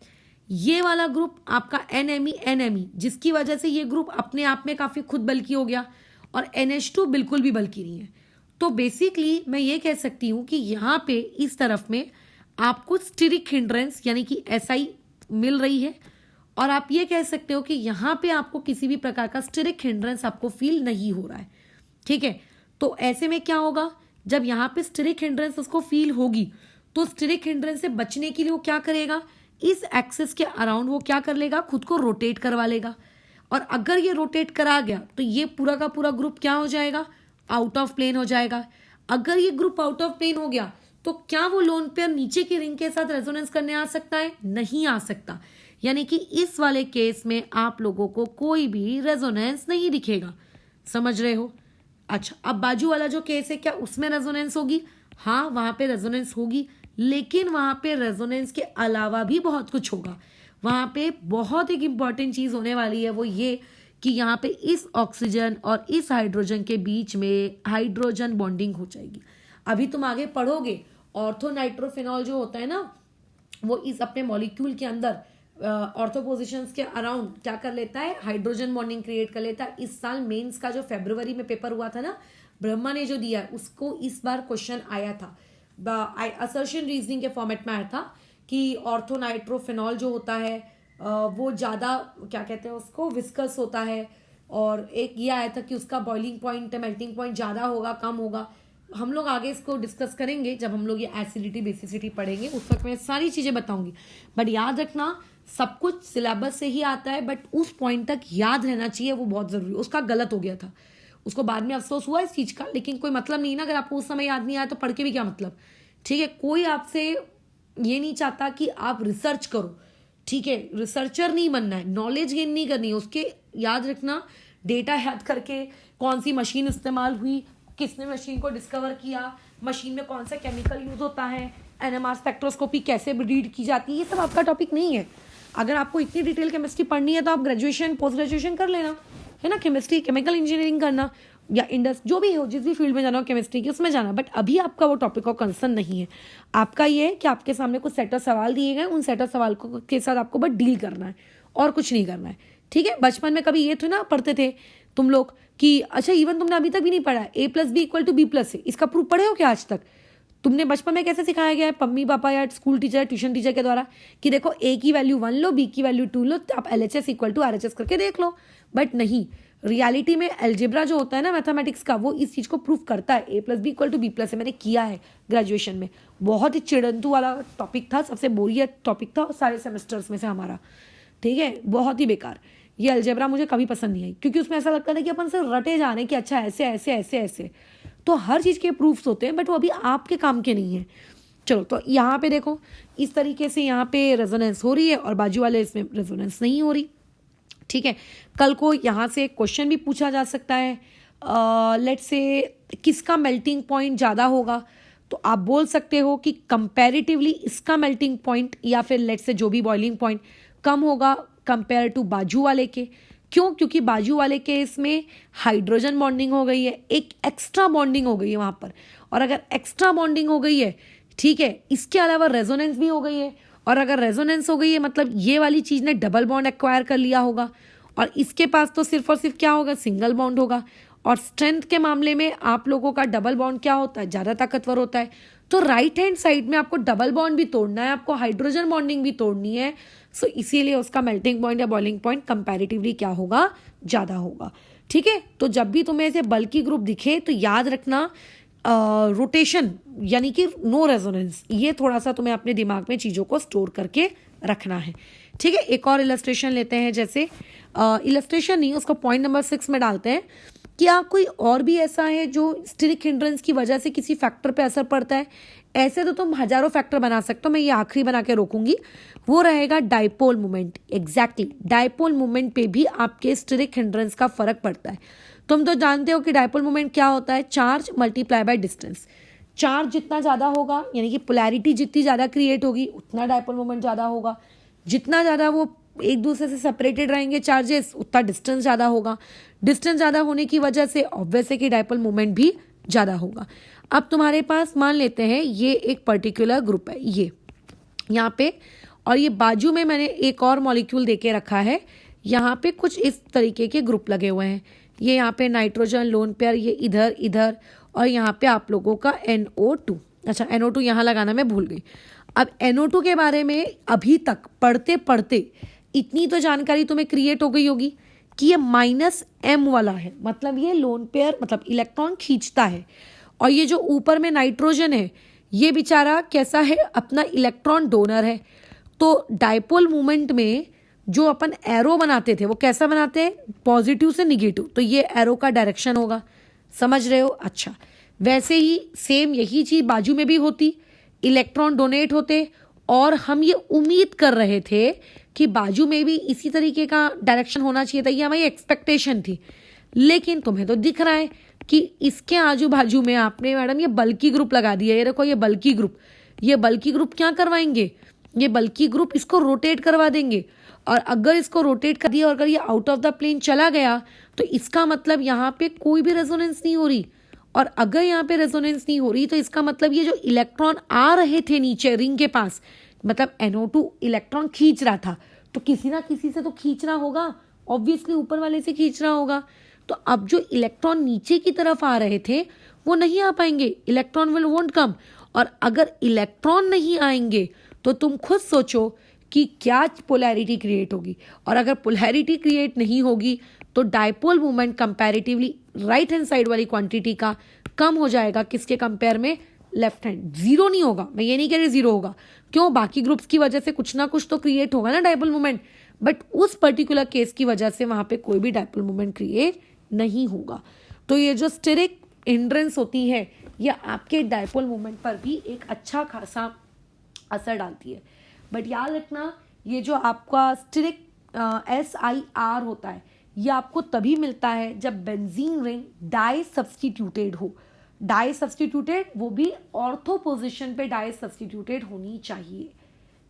ये वाला ग्रुप आपका NMe जिसकी वजह से ये ग्रुप अपने आप में काफी खुद बल्की हो गया, और NH2 बिल्कुल भी बल्की नहीं है। तो बेसिकली मैं ये कह सकती हूं कि यहां पे इस तरफ में आपको स्टीरिक हिंड्रेंस यानी कि SI मिल रही है, और आप ये कह सकते हो कि यहां पे आपको किसी भी प्रकार का स्टीरिक हिंड्रेंस आपको फील नहीं हो रहा है। ठीक है, तो ऐसे में क्या होगा, जब यहां पे स्टीरिक हिंड्रेंस उसको फील होगी तो स्टीरिक हिंड्रेंस से बचने के लिए वो क्या करेगा, इस एक्सिस के अराउंड वो क्या कर लेगा, खुद को रोटेट करवा लेगा। और अगर ये रोटेट करा गया तो ये पूरा का पूरा ग्रुप क्या हो जाएगा, आउट ऑफ प्लेन हो जाएगा। अगर ये ग्रुप आउट ऑफ प्लेन हो गया तो क्या वो लोन पेयर नीचे की रिंग के साथ रेजोनेंस करने आ सकता है, नहीं आ सकता। यानी कि इस वाले केस में आप लोगों को कोई भी रेजोनेंस नहीं दिखेगा। समझ रहे हो? अच्छा, अब बाजू वाला जो केस है, क्या उसमें रेजोनेंस होगी? हाँ, वहां पे रेजोनेंस होगी, लेकिन वहां पे रेजोनेंस के अलावा भी बहुत कुछ होगा। वहां पे बहुत एक इंपॉर्टेंट चीज होने वाली है, वो ये कि यहाँ पे इस ऑक्सीजन और इस हाइड्रोजन के बीच में हाइड्रोजन बॉन्डिंग हो जाएगी। अभी तुम आगे पढ़ोगे, ऑर्थो नाइट्रोफिनॉल जो होता है ना, वो इस अपने मॉलिक्यूल के अंदर ऑर्थो पोजिशंस के अराउंड क्या कर लेता है, हाइड्रोजन बॉन्डिंग क्रिएट कर लेता है। इस साल मेंस का जो फरवरी में पेपर हुआ था ना, ब्रह्मा ने जो दिया उसको इस बार क्वेश्चन आया था, असर्शन रीजनिंग के फॉर्मेट में आया था कि ऑर्थो नाइट्रोफिनॉल जो होता है वो ज़्यादा क्या कहते हैं उसको, विस्कस होता है, और एक ये आया था कि उसका बॉइलिंग पॉइंट, मेल्टिंग पॉइंट ज़्यादा होगा कम होगा। हम लोग आगे इसको डिस्कस करेंगे जब हम लोग ये एसिडिटी बेसिसिटी पढ़ेंगे, उस वक्त मैं सारी चीज़ें बताऊंगी। बट याद रखना, सब कुछ सिलेबस से ही आता है, बट उस पॉइंट तक याद रहना चाहिए, वो बहुत ज़रूरी। उसका गलत हो गया था, उसको बाद में अफसोस हुआ इस चीज़ का, लेकिन कोई मतलब नहीं ना, अगर आपको उस समय याद नहीं आया तो पढ़ के भी क्या मतलब। ठीक है, कोई आपसे ये नहीं चाहता कि आप रिसर्च करो। ठीक है, रिसर्चर नहीं बनना है, नॉलेज गेन नहीं करनी है, उसके याद रखना, डेटा याद करके कौन सी मशीन इस्तेमाल हुई, किसने मशीन को डिस्कवर किया, मशीन में कौन सा केमिकल यूज होता है, NMR स्पेक्ट्रोस्कोपी कैसे रीड की जाती है, ये सब आपका टॉपिक नहीं है। अगर आपको इतनी डिटेल केमिस्ट्री पढ़नी है तो आप ग्रेजुएशन पोस्ट ग्रेजुएशन कर लेना, है ना, केमिस्ट्री केमिकल इंजीनियरिंग करना, या इंडस्ट जो भी हो, जिस भी फील्ड में जाना हो केमिस्ट्री की उसमें जाना। बट अभी आपका वो टॉपिक का कंसर्न नहीं है। आपका ये है कि आपके सामने कुछ सेट ऑफ सवाल दिए गए, उन सेट ऑफ सवाल के साथ आपको बस डील करना है और कुछ नहीं करना है। ठीक है, बचपन में कभी ये तो ना पढ़ते थे तुम लोग कि अच्छा, इवन तुमने अभी तक भी नहीं पढ़ा A+B=B+C, इसका प्रूफ पढ़े हो क्या आज तक? तुमने बचपन में कैसे सिखाया गया है, मम्मी पापा या स्कूल टीचर, ट्यूशन टीचर के द्वारा, कि देखो A की वैल्यू 1 लो, B की वैल्यू 2 लो, आप LHS=RHS करके देख लो। बट नहीं, रियलिटी में अलजेब्रा जो होता है ना मैथमेटिक्स का, वो इस चीज़ को प्रूफ करता है। A+B=B+C मैंने किया है ग्रेजुएशन में, बहुत ही चिड़ंतु वाला टॉपिक था, सबसे बोरियत टॉपिक था सारे सेमेस्टर्स में से हमारा। ठीक है, बहुत ही बेकार। ये अलजेब्रा मुझे कभी पसंद नहीं आई, क्योंकि उसमें ऐसा लगता था कि अपन से रटे जा रहे हैं कि अच्छा ऐसे ऐसे ऐसे ऐसे। तो हर चीज़ के प्रूफ्स होते हैं, बट वो अभी आपके काम के नहीं है। चलो, तो यहाँ पे देखो, इस तरीके से यहाँ पे रेजोनेंस हो रही है और बाजू वाले इसमें रेजोनेंस नहीं हो रही। ठीक है, कल को यहाँ से क्वेश्चन भी पूछा जा सकता है, लेट्स से किसका मेल्टिंग पॉइंट ज़्यादा होगा, तो आप बोल सकते हो कि कंपैरेटिवली इसका मेल्टिंग पॉइंट या फिर लेट्स से जो भी बॉइलिंग पॉइंट कम होगा कंपेयर टू बाजू वाले के। क्यों? क्योंकि बाजू वाले के इसमें हाइड्रोजन बॉन्डिंग हो गई है, एक एक्स्ट्रा बॉन्डिंग हो गई है वहाँ पर, और अगर एक्स्ट्रा बॉन्डिंग हो गई है, ठीक है, इसके अलावा रेजोनेंस भी हो गई है, और अगर रेजोनेंस हो गई है मतलब ये वाली चीज़ ने डबल बॉन्ड एक्वायर कर लिया होगा, और इसके पास तो सिर्फ और सिर्फ क्या होगा, सिंगल बॉन्ड होगा। और स्ट्रेंथ के मामले में आप लोगों का डबल बॉन्ड क्या होता है, ज़्यादा ताकतवर होता है। तो राइट हैंड साइड में आपको डबल बॉन्ड भी तोड़ना है, आपको हाइड्रोजन बॉन्डिंग भी तोड़नी है। सो इसीलिए उसका मेल्टिंग पॉइंट या बॉइलिंग पॉइंट कंपैरेटिवली क्या होगा, ज़्यादा होगा। ठीक है, तो जब भी तुम्हें ऐसे बल्की ग्रुप दिखे तो याद रखना रोटेशन यानी कि नो रेजोनेंस, ये थोड़ा सा तुम्हें अपने दिमाग में चीज़ों को स्टोर करके रखना है। ठीक है, एक और इलस्ट्रेशन लेते हैं, जैसे इलस्ट्रेशन नहीं, उसको पॉइंट नंबर 6 में डालते हैं। क्या कोई और भी ऐसा है जो स्टीरिक हिंड्रेंस की वजह से किसी फैक्टर पे असर पड़ता है? ऐसे तो तुम हजारों फैक्टर बना सकते हो, मैं ये आखिरी बना के रोकूंगी, वो रहेगा dipole moment. Exactly, dipole moment पे भी आपके स्टीरिक हिंड्रेंस का फर्क पड़ता है। तुम तो जानते हो कि डाइपोल मोमेंट क्या होता है, charge multiply by distance. Charge जितना ज़्यादा होगा यानी कि पोलैरिटी जितनी ज़्यादा क्रिएट होगी उतना डाइपोल मोमेंट ज़्यादा होगा। जितना ज़्यादा वो एक दूसरे से सेपरेटेड रहेंगे चार्जेस, उतना डिस्टेंस ज़्यादा होगा। डिस्टेंस ज़्यादा होने की वजह से ऑब्वियस है कि डाइपोल मोमेंट भी ज़्यादा होगा। अब तुम्हारे पास मान लेते हैं ये एक पर्टिकुलर ग्रुप है, ये यहाँ पे और ये बाजू में मैंने एक और मॉलिक्यूल दे के रखा है, यहाँ पे कुछ इस तरीके के ग्रुप लगे हुए हैं, ये यहाँ पे नाइट्रोजन लोन पेयर, ये इधर इधर, और यहाँ पे आप लोगों का NO2। अच्छा, NO2 यहाँ लगाना मैं भूल गई। अब NO2 के बारे में अभी तक पढ़ते पढ़ते इतनी तो जानकारी तुम्हें क्रिएट हो गई होगी कि ये -M वाला है, मतलब ये लोन पेयर, मतलब इलेक्ट्रॉन खींचता है। और ये जो ऊपर में नाइट्रोजन है, ये बेचारा कैसा है, अपना इलेक्ट्रॉन डोनर है। तो डायपोल मूवमेंट में जो अपन एरो बनाते थे वो कैसा बनाते हैं, पॉजिटिव से निगेटिव, तो ये एरो का डायरेक्शन होगा, समझ रहे हो। अच्छा, वैसे ही सेम यही चीज बाजू में भी होती, इलेक्ट्रॉन डोनेट होते, और हम ये उम्मीद कर रहे थे कि बाजू में भी इसी तरीके का डायरेक्शन होना चाहिए था, ये हमारी एक्सपेक्टेशन थी। लेकिन तुम्हें तो दिख रहा है कि इसके आजू बाजू में आपने मैडम ये बल्की ग्रुप लगा दिया। ये देखो, ये बल्की ग्रुप, ये बल्की ग्रुप क्या करवाएंगे, ये बल्की ग्रुप इसको रोटेट करवा देंगे। और अगर इसको रोटेट कर दिया और अगर ये आउट ऑफ द प्लेन चला गया तो इसका मतलब यहाँ पे कोई भी रेजोनेंस नहीं हो रही। और अगर यहाँ पे रेजोनेंस नहीं हो रही तो इसका मतलब ये जो इलेक्ट्रॉन आ रहे थे नीचे रिंग के पास, मतलब NO2 इलेक्ट्रॉन खींच रहा था, तो किसी ना किसी से तो खींचना होगा, ऑब्वियसली ऊपर वाले से खींचना होगा। तो अब जो इलेक्ट्रॉन नीचे की तरफ आ रहे थे वो नहीं आ पाएंगे, इलेक्ट्रॉन विल वोंट कम। और अगर इलेक्ट्रॉन नहीं आएंगे तो तुम खुद सोचो कि क्या पोलैरिटी क्रिएट होगी। और अगर पोलैरिटी क्रिएट नहीं होगी तो dipole movement comparatively right hand side वाली क्वांटिटी का कम हो जाएगा, किसके कंपेयर में, लेफ्ट हैंड। जीरो नहीं होगा, मैं ये नहीं कह रही जीरो होगा, क्यों, बाकी ग्रुप्स की वजह से कुछ ना कुछ तो क्रिएट होगा ना डायपोल मूवमेंट, बट उस पर्टिकुलर केस की वजह से वहां पे कोई भी डायपोल मूवमेंट क्रिएट नहीं होगा। तो ये जो स्टेरिक हिंड्रेंस होती है ये आपके डायपोल मूवमेंट पर भी एक अच्छा खासा असर डालती है। बट याद रखना, ये जो आपका स्टेरिक SIR होता है ये आपको तभी मिलता है जब बेंजीन रिंग डाई सब्सटीट्यूटेड हो। डाई सब्सटीट्यूटेड, वो भी ऑर्थो पोजिशन पे डाई सब्सटीट्यूटेड होनी चाहिए,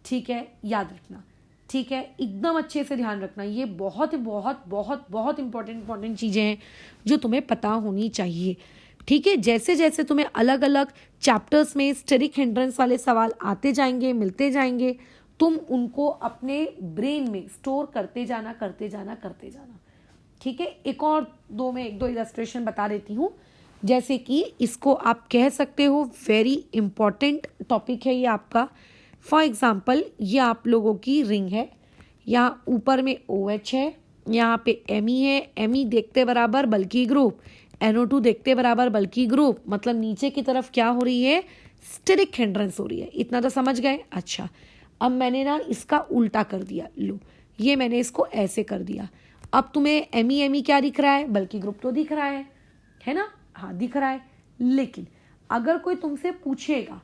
ठीक है, याद रखना, ठीक है, एकदम अच्छे से ध्यान रखना। ये बहुत बहुत बहुत बहुत इंपॉर्टेंट चीज़ें हैं जो तुम्हें पता होनी चाहिए, ठीक है। जैसे जैसे तुम्हें अलग अलग चैप्टर्स में स्टेरिक हिंड्रेंस वाले सवाल आते जाएंगे, मिलते जाएंगे, तुम उनको अपने ब्रेन में स्टोर करते जाना, ठीक है। एक दो इलस्ट्रेशन बता देती हूँ, जैसे कि इसको आप कह सकते हो वेरी इंपॉर्टेंट टॉपिक है ये आपका। फॉर एग्जाम्पल, ये आप लोगों की रिंग है, यहाँ ऊपर में OH है, यहाँ पे Me है, Me देखते बराबर बल्की ग्रुप, NO2 देखते बराबर बल्की ग्रुप, मतलब नीचे की तरफ क्या हो रही है, स्टेरिक हिंड्रेंस हो रही है। इतना तो समझ गए। अच्छा, अब मैंने ना इसका उल्टा कर दिया, लो ये मैंने इसको ऐसे कर दिया। अब तुम्हें Me क्या दिख रहा है, बल्कि ग्रुप तो दिख रहा है ना, हाँ दिख रहा है। लेकिन अगर कोई तुमसे पूछेगा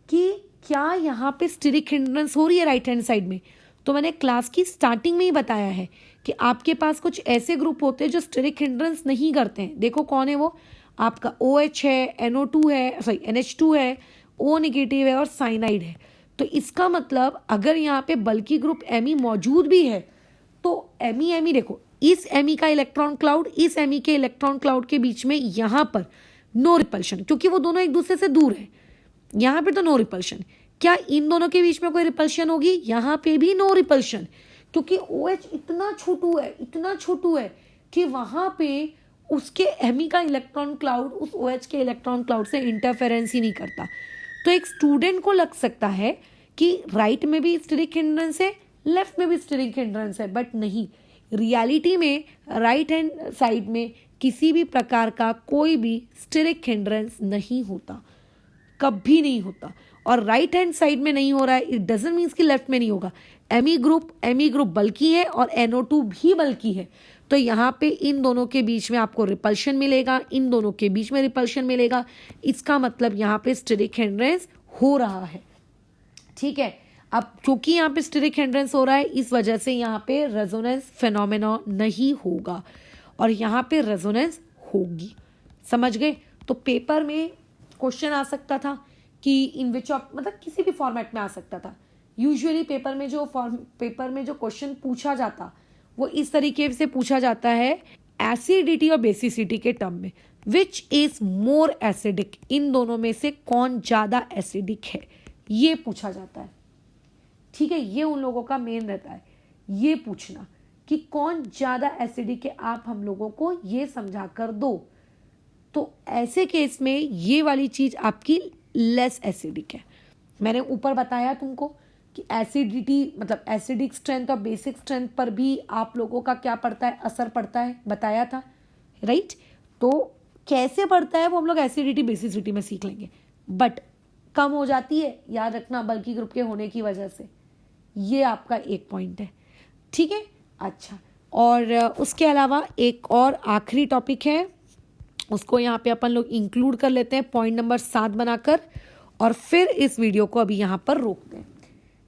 कि क्या यहाँ पे स्टेरिक हिंड्रेंस हो रही है राइट हैंड साइड में, तो मैंने क्लास की स्टार्टिंग में ही बताया है कि आपके पास कुछ ऐसे ग्रुप होते हैं जो स्टेरिक हिंड्रेंस नहीं करते हैं। देखो कौन है वो, आपका OH है, NO2 है, सॉरी NH2 है, O नेगेटिव है और साइनाइड है। तो इसका मतलब अगर यहाँ पे बल्कि ग्रुप Me मौजूद भी है तो Me देखो, इस Me का इलेक्ट्रॉन क्लाउड इस Me के इलेक्ट्रॉन क्लाउड के बीच में यहाँ पर नो रिपल्शन, क्योंकि वो दोनों एक दूसरे से दूर है, यहाँ पे तो नो रिपल्शन। क्या इन दोनों के बीच में कोई रिपल्शन होगी, यहाँ पे भी नो रिपल्शन, क्योंकि OH इतना छोटू है कि वहां पे उसके Me का इलेक्ट्रॉन क्लाउड उस OH के इलेक्ट्रॉन क्लाउड से इंटरफेरेंस ही नहीं करता। तो एक स्टूडेंट को लग सकता है कि राइट में भी स्टेरिक हिंड्रेंस है, लेफ्ट में भी स्टेरिक हिंड्रेंस है, बट नहीं, रियलिटी में राइट हैंड साइड में किसी भी प्रकार का कोई भी स्टेरिक हिंड्रेंस नहीं होता, कभी नहीं होता। और राइट हैंड साइड में नहीं हो रहा है, इट डजंट मीन्स कि लेफ्ट में नहीं होगा। Me ग्रुप बल्कि है और NO2 भी बल्कि है, तो यहाँ पे इन दोनों के बीच में आपको रिपल्शन मिलेगा, इन दोनों के बीच में रिपल्शन मिलेगा, इसका मतलब यहाँ पे स्टेरिक हिंड्रेंस हो रहा है, ठीक है। अब क्योंकि यहाँ पे स्टेरिक हिंड्रेंस हो रहा है, इस वजह से यहाँ पे रेजोनेंस फेनोमेना नहीं होगा और यहाँ पे रेजोनेंस होगी, समझ गए। तो पेपर में क्वेश्चन आ सकता था कि इन विच ऑफ, मतलब किसी भी फॉर्मेट में आ सकता था। यूजुअली पेपर में जो क्वेश्चन पूछा जाता वो इस तरीके से पूछा जाता है, एसिडिटी और बेसिसिटी के टर्म में, विच इज मोर एसिडिक, इन दोनों में से कौन ज्यादा एसिडिक है, ये पूछा जाता है, ठीक है, ये उन लोगों का मेन रहता है, ये पूछना कि कौन ज़्यादा एसिडिक है, आप हम लोगों को ये समझा कर दो। तो ऐसे केस में ये वाली चीज़ आपकी लेस एसिडिक है। मैंने ऊपर बताया तुमको कि एसिडिटी मतलब एसिडिक स्ट्रेंथ और बेसिक स्ट्रेंथ पर भी आप लोगों का क्या पड़ता है, असर पड़ता है, बताया था, राइट। तो कैसे पड़ता है वो हम लोग एसिडिटी बेसिसिटी में सीख लेंगे, बट कम हो जाती है, याद रखना, बल्कि ग्रुप के होने की वजह से। ये आपका एक पॉइंट है, ठीक है। अच्छा, और उसके अलावा एक और आखिरी टॉपिक है, उसको यहाँ पे अपन लोग इंक्लूड कर लेते हैं पॉइंट नंबर 7 बनाकर, और फिर इस वीडियो को अभी यहाँ पर रोकते हैं।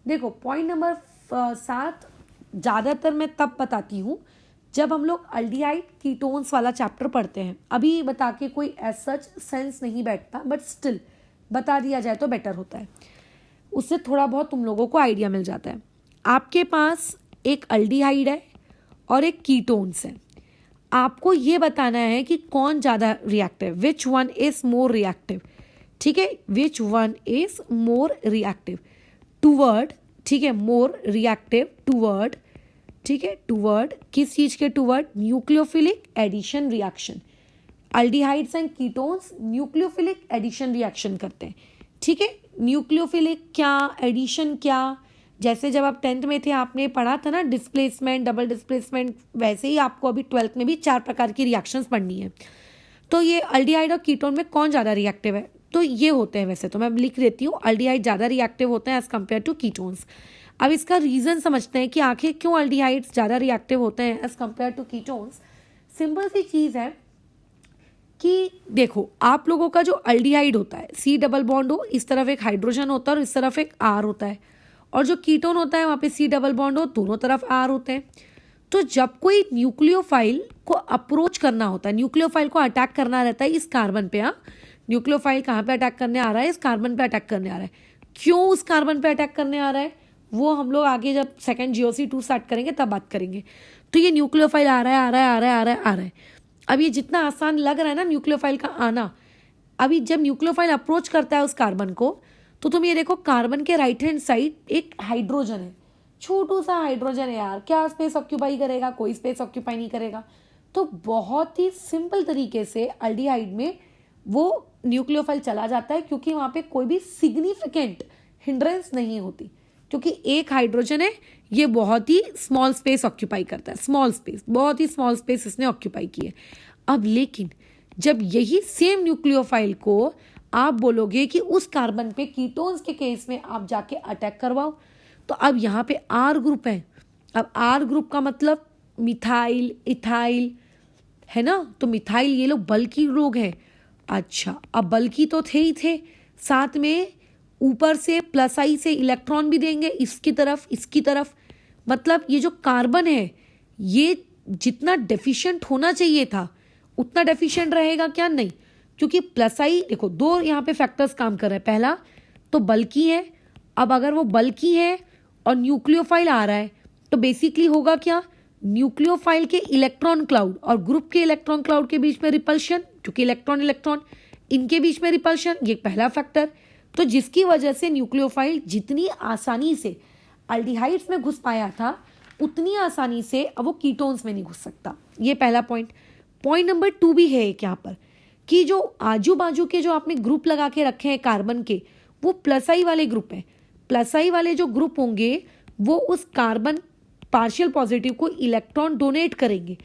देखो, पॉइंट नंबर 7 ज़्यादातर मैं तब बताती हूँ जब हम लोग अल्डिहाइड कीटोन्स वाला चैप्टर पढ़ते हैं। अभी बता के कोई एज सच सेंस नहीं बैठता, बट स्टिल बता दिया जाए तो बेटर होता है, उससे थोड़ा बहुत तुम लोगों को आइडिया मिल जाता है। आपके पास एक अल्डिहाइड है और एक कीटोन्स है, आपको ये बताना है कि कौन ज़्यादा reactive, which one is more reactive, ठीक है, which one is more reactive toward, ठीक है, मोर रिएक्टिव टूवर्ड, ठीक है, टूवर्ड किस चीज़ के, toward nucleophilic addition reaction. Aldehydes and ketones nucleophilic addition reaction करते हैं, ठीक है। न्यूक्लियोफिलिक क्या, एडिशन क्या, जैसे जब आप 10th में थे आपने पढ़ा था ना डिस्प्लेसमेंट, डबल डिस्प्लेसमेंट, वैसे ही आपको अभी 12th में भी 4 प्रकार की रिएक्शंस पढ़नी है। तो ये अल्डिहाइड और कीटोन में कौन ज़्यादा रिएक्टिव है, तो ये होते हैं, वैसे तो मैं लिख देती हूँ, अल्डिहाइड ज़्यादा रिएक्टिव होते हैं एज कम्पेयर टू कीटोन्स। अब इसका रीज़न समझते हैं कि आखिर क्यों अल्डिहाइड्स ज़्यादा रिएक्टिव होते हैं as compare to ketones. Simple सी चीज़ है कि देखो, आप लोगों का जो अल्डिहाइड होता है, C डबल बॉन्ड हो, इस तरफ एक हाइड्रोजन होता है और इस तरफ एक R होता है, और जो कीटोन होता है वहाँ पे C डबल बॉन्ड हो, दोनों तरफ R होते हैं। तो जब कोई न्यूक्लियोफाइल को अप्रोच करना होता है, न्यूक्लियोफाइल को अटैक करना रहता है इस कार्बन पे, हाँ, न्यूक्लियोफाइल कहाँ पे अटैक करने आ रहा है, इस कार्बन पे अटैक करने आ रहा है। क्यों उस कार्बन पे अटैक करने आ रहा है वो हम लोग आगे जब सेकेंड GOC2 स्टार्ट करेंगे तब बात करेंगे। तो ये न्यूक्लियोफाइल आ रहा है, आ रहा है, आ रहा है, आ रहा है, आ रहा है। अब ये जितना आसान लग रहा है ना न्यूक्लियोफाइल का आना, अभी जब न्यूक्लियोफाइल अप्रोच करता है उस कार्बन को, तो तुम ये देखो, कार्बन के राइट हैंड साइड एक हाइड्रोजन है, छोटू सा हाइड्रोजन है यार, क्या स्पेस ऑक्यूपाई करेगा, कोई स्पेस ऑक्यूपाई नहीं करेगा। तो बहुत ही सिंपल तरीके से अल्डिहाइड में वो न्यूक्लियोफाइल चला जाता है, क्योंकि वहाँ पे कोई भी सिग्निफिकेंट हिंड्रेंस नहीं होती, क्योंकि एक हाइड्रोजन है, ये बहुत ही स्मॉल स्पेस ऑक्यूपाई करता है, स्मॉल स्पेस, बहुत ही स्मॉल स्पेस इसने ऑक्यूपाई की है। अब लेकिन जब यही सेम न्यूक्लियोफाइल को आप बोलोगे कि उस कार्बन पे कीटोन्स के केस में आप जाके अटैक करवाओ, तो अब यहाँ पे R ग्रुप है। अब R ग्रुप का मतलब मिथाइल, इथाइल है ना, तो मिथाइल ये लोग बल्कि लोग हैं। अच्छा, अब बल्कि तो थे ही थे, साथ में ऊपर से प्लस आई से इलेक्ट्रॉन भी देंगे इसकी तरफ, इसकी तरफ, मतलब ये जो कार्बन है ये जितना डेफिशिएंट होना चाहिए था उतना डेफिशिएंट रहेगा क्या, नहीं, क्योंकि प्लस आई देखो, दो यहाँ पे फैक्टर्स काम कर रहे हैं। पहला तो बल्कि है, अब अगर वो बल्कि है और न्यूक्लियोफाइल आ रहा है तो बेसिकली होगा क्या, न्यूक्लियोफाइल के इलेक्ट्रॉन क्लाउड और ग्रुप के इलेक्ट्रॉन क्लाउड के बीच में रिपल्शन, क्योंकि इलेक्ट्रॉन इलेक्ट्रॉन इनके बीच में रिपल्शन, ये पहला फैक्टर। तो जिसकी वजह से न्यूक्लियोफाइल जितनी आसानी से अल्डिहाइड्स में घुस पाया था उतनी आसानी से अब वो कीटोन्स में नहीं घुस सकता। ये पहला पॉइंट। पॉइंट नंबर 2 भी है एक यहाँ पर कि जो आजू बाजू के जो आपने ग्रुप लगा के रखे हैं कार्बन के, वो प्लस आई वाले ग्रुप हैं। प्लस आई वाले जो ग्रुप होंगे वो उस कार्बन पार्शियल पॉजिटिव को इलेक्ट्रॉन डोनेट करेंगे।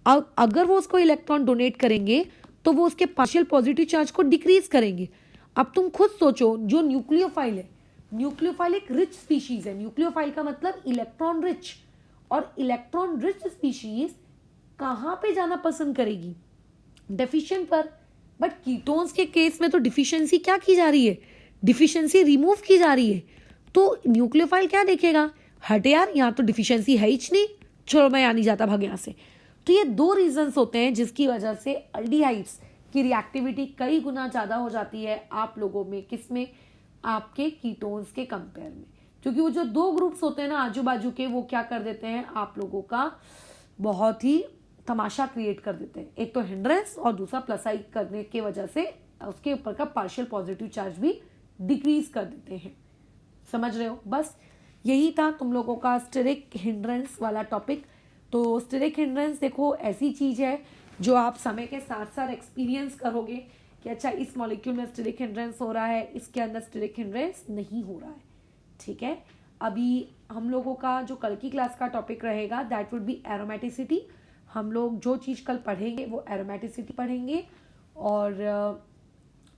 अब अगर वो उसको इलेक्ट्रॉन डोनेट करेंगे तो वो उसके पार्शियल पॉजिटिव चार्ज को डिक्रीज करेंगे। अब तुम खुद सोचो, जो न्यूक्लियोफाइल है, न्यूक्लियोफाइल एक रिच स्पीशीज है, न्यूक्लियोफाइल का मतलब इलेक्ट्रॉन रिच, और इलेक्ट्रॉन रिच स्पीशीज कहाँ पे जाना पसंद करेगी, डेफिशिएंट पर। बट कीटोन्स के केस में तो डिफिशियंसी क्या की जा रही है, डिफिशियंसी रिमूव की जा रही है। तो न्यूक्लियोफाइल क्या देखेगा, हट यार यहाँ तो डिफिशियंसी है ही नहीं, छोड़ो मैं यहाँ नहीं जाता, भाग यहाँ से। तो ये 2 रीजंस होते हैं जिसकी वजह से अल्डिहाइड्स की रिएक्टिविटी कई गुना ज़्यादा हो जाती है आप लोगों में, किसमें, आपके कीटोन्स के कंपेयर में। क्योंकि वो जो 2 ग्रुप्स होते हैं ना आजू बाजू के, वो क्या कर देते हैं, आप लोगों का बहुत ही तमाशा क्रिएट कर देते हैं। एक तो हिंड्रेंस और दूसरा प्लस आई करने की वजह से उसके ऊपर का पार्शियल पॉजिटिव चार्ज भी डिक्रीज कर देते हैं। समझ रहे हो, बस यही था तुम लोगों का स्टेरिक हिंड्रेंस वाला टॉपिक। तो स्टेरिक हिंड्रेंस देखो ऐसी चीज़ है जो आप समय के साथ साथ एक्सपीरियंस करोगे कि अच्छा इस मॉलिक्यूल में स्टेरिक हिंड्रेंस हो रहा है, इसके अंदर स्टेरिक हिंड्रेंस नहीं हो रहा है। ठीक है, अभी हम लोगों का जो कल की क्लास का टॉपिक रहेगा दैट वुड बी एरोमेटिसिटी। हम लोग जो चीज़ कल पढ़ेंगे वो एरोमेटिसिटी पढ़ेंगे, और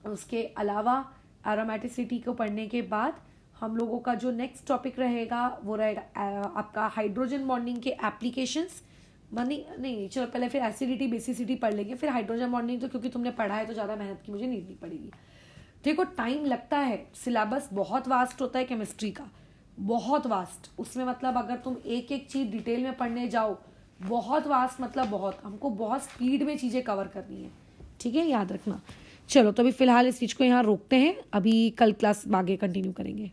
उसके अलावा एरोमेटिसिटी को पढ़ने के बाद हम लोगों का जो नेक्स्ट टॉपिक रहेगा वो रहेगा आपका हाइड्रोजन बॉन्डिंग के एप्लीकेशंस। नहीं चलो पहले फिर एसिडिटी बेसिसिटी पढ़ लेंगे, फिर हाइड्रोजन बॉन्डिंग तो क्योंकि तुमने पढ़ा है तो ज़्यादा मेहनत की मुझे नहीं पड़ेगी। देखो टाइम लगता है, सिलेबस बहुत वास्ट होता है केमिस्ट्री का, बहुत वास्ट। उसमें मतलब अगर तुम एक एक चीज़ डिटेल में पढ़ने जाओ बहुत वास्ट, मतलब बहुत, हमको बहुत स्पीड में चीज़ें कवर करनी है। ठीक है, याद रखना। चलो तो अभी फिलहाल इस चीज़ को यहाँ रोकते हैं, अभी कल क्लास आगे कंटिन्यू करेंगे।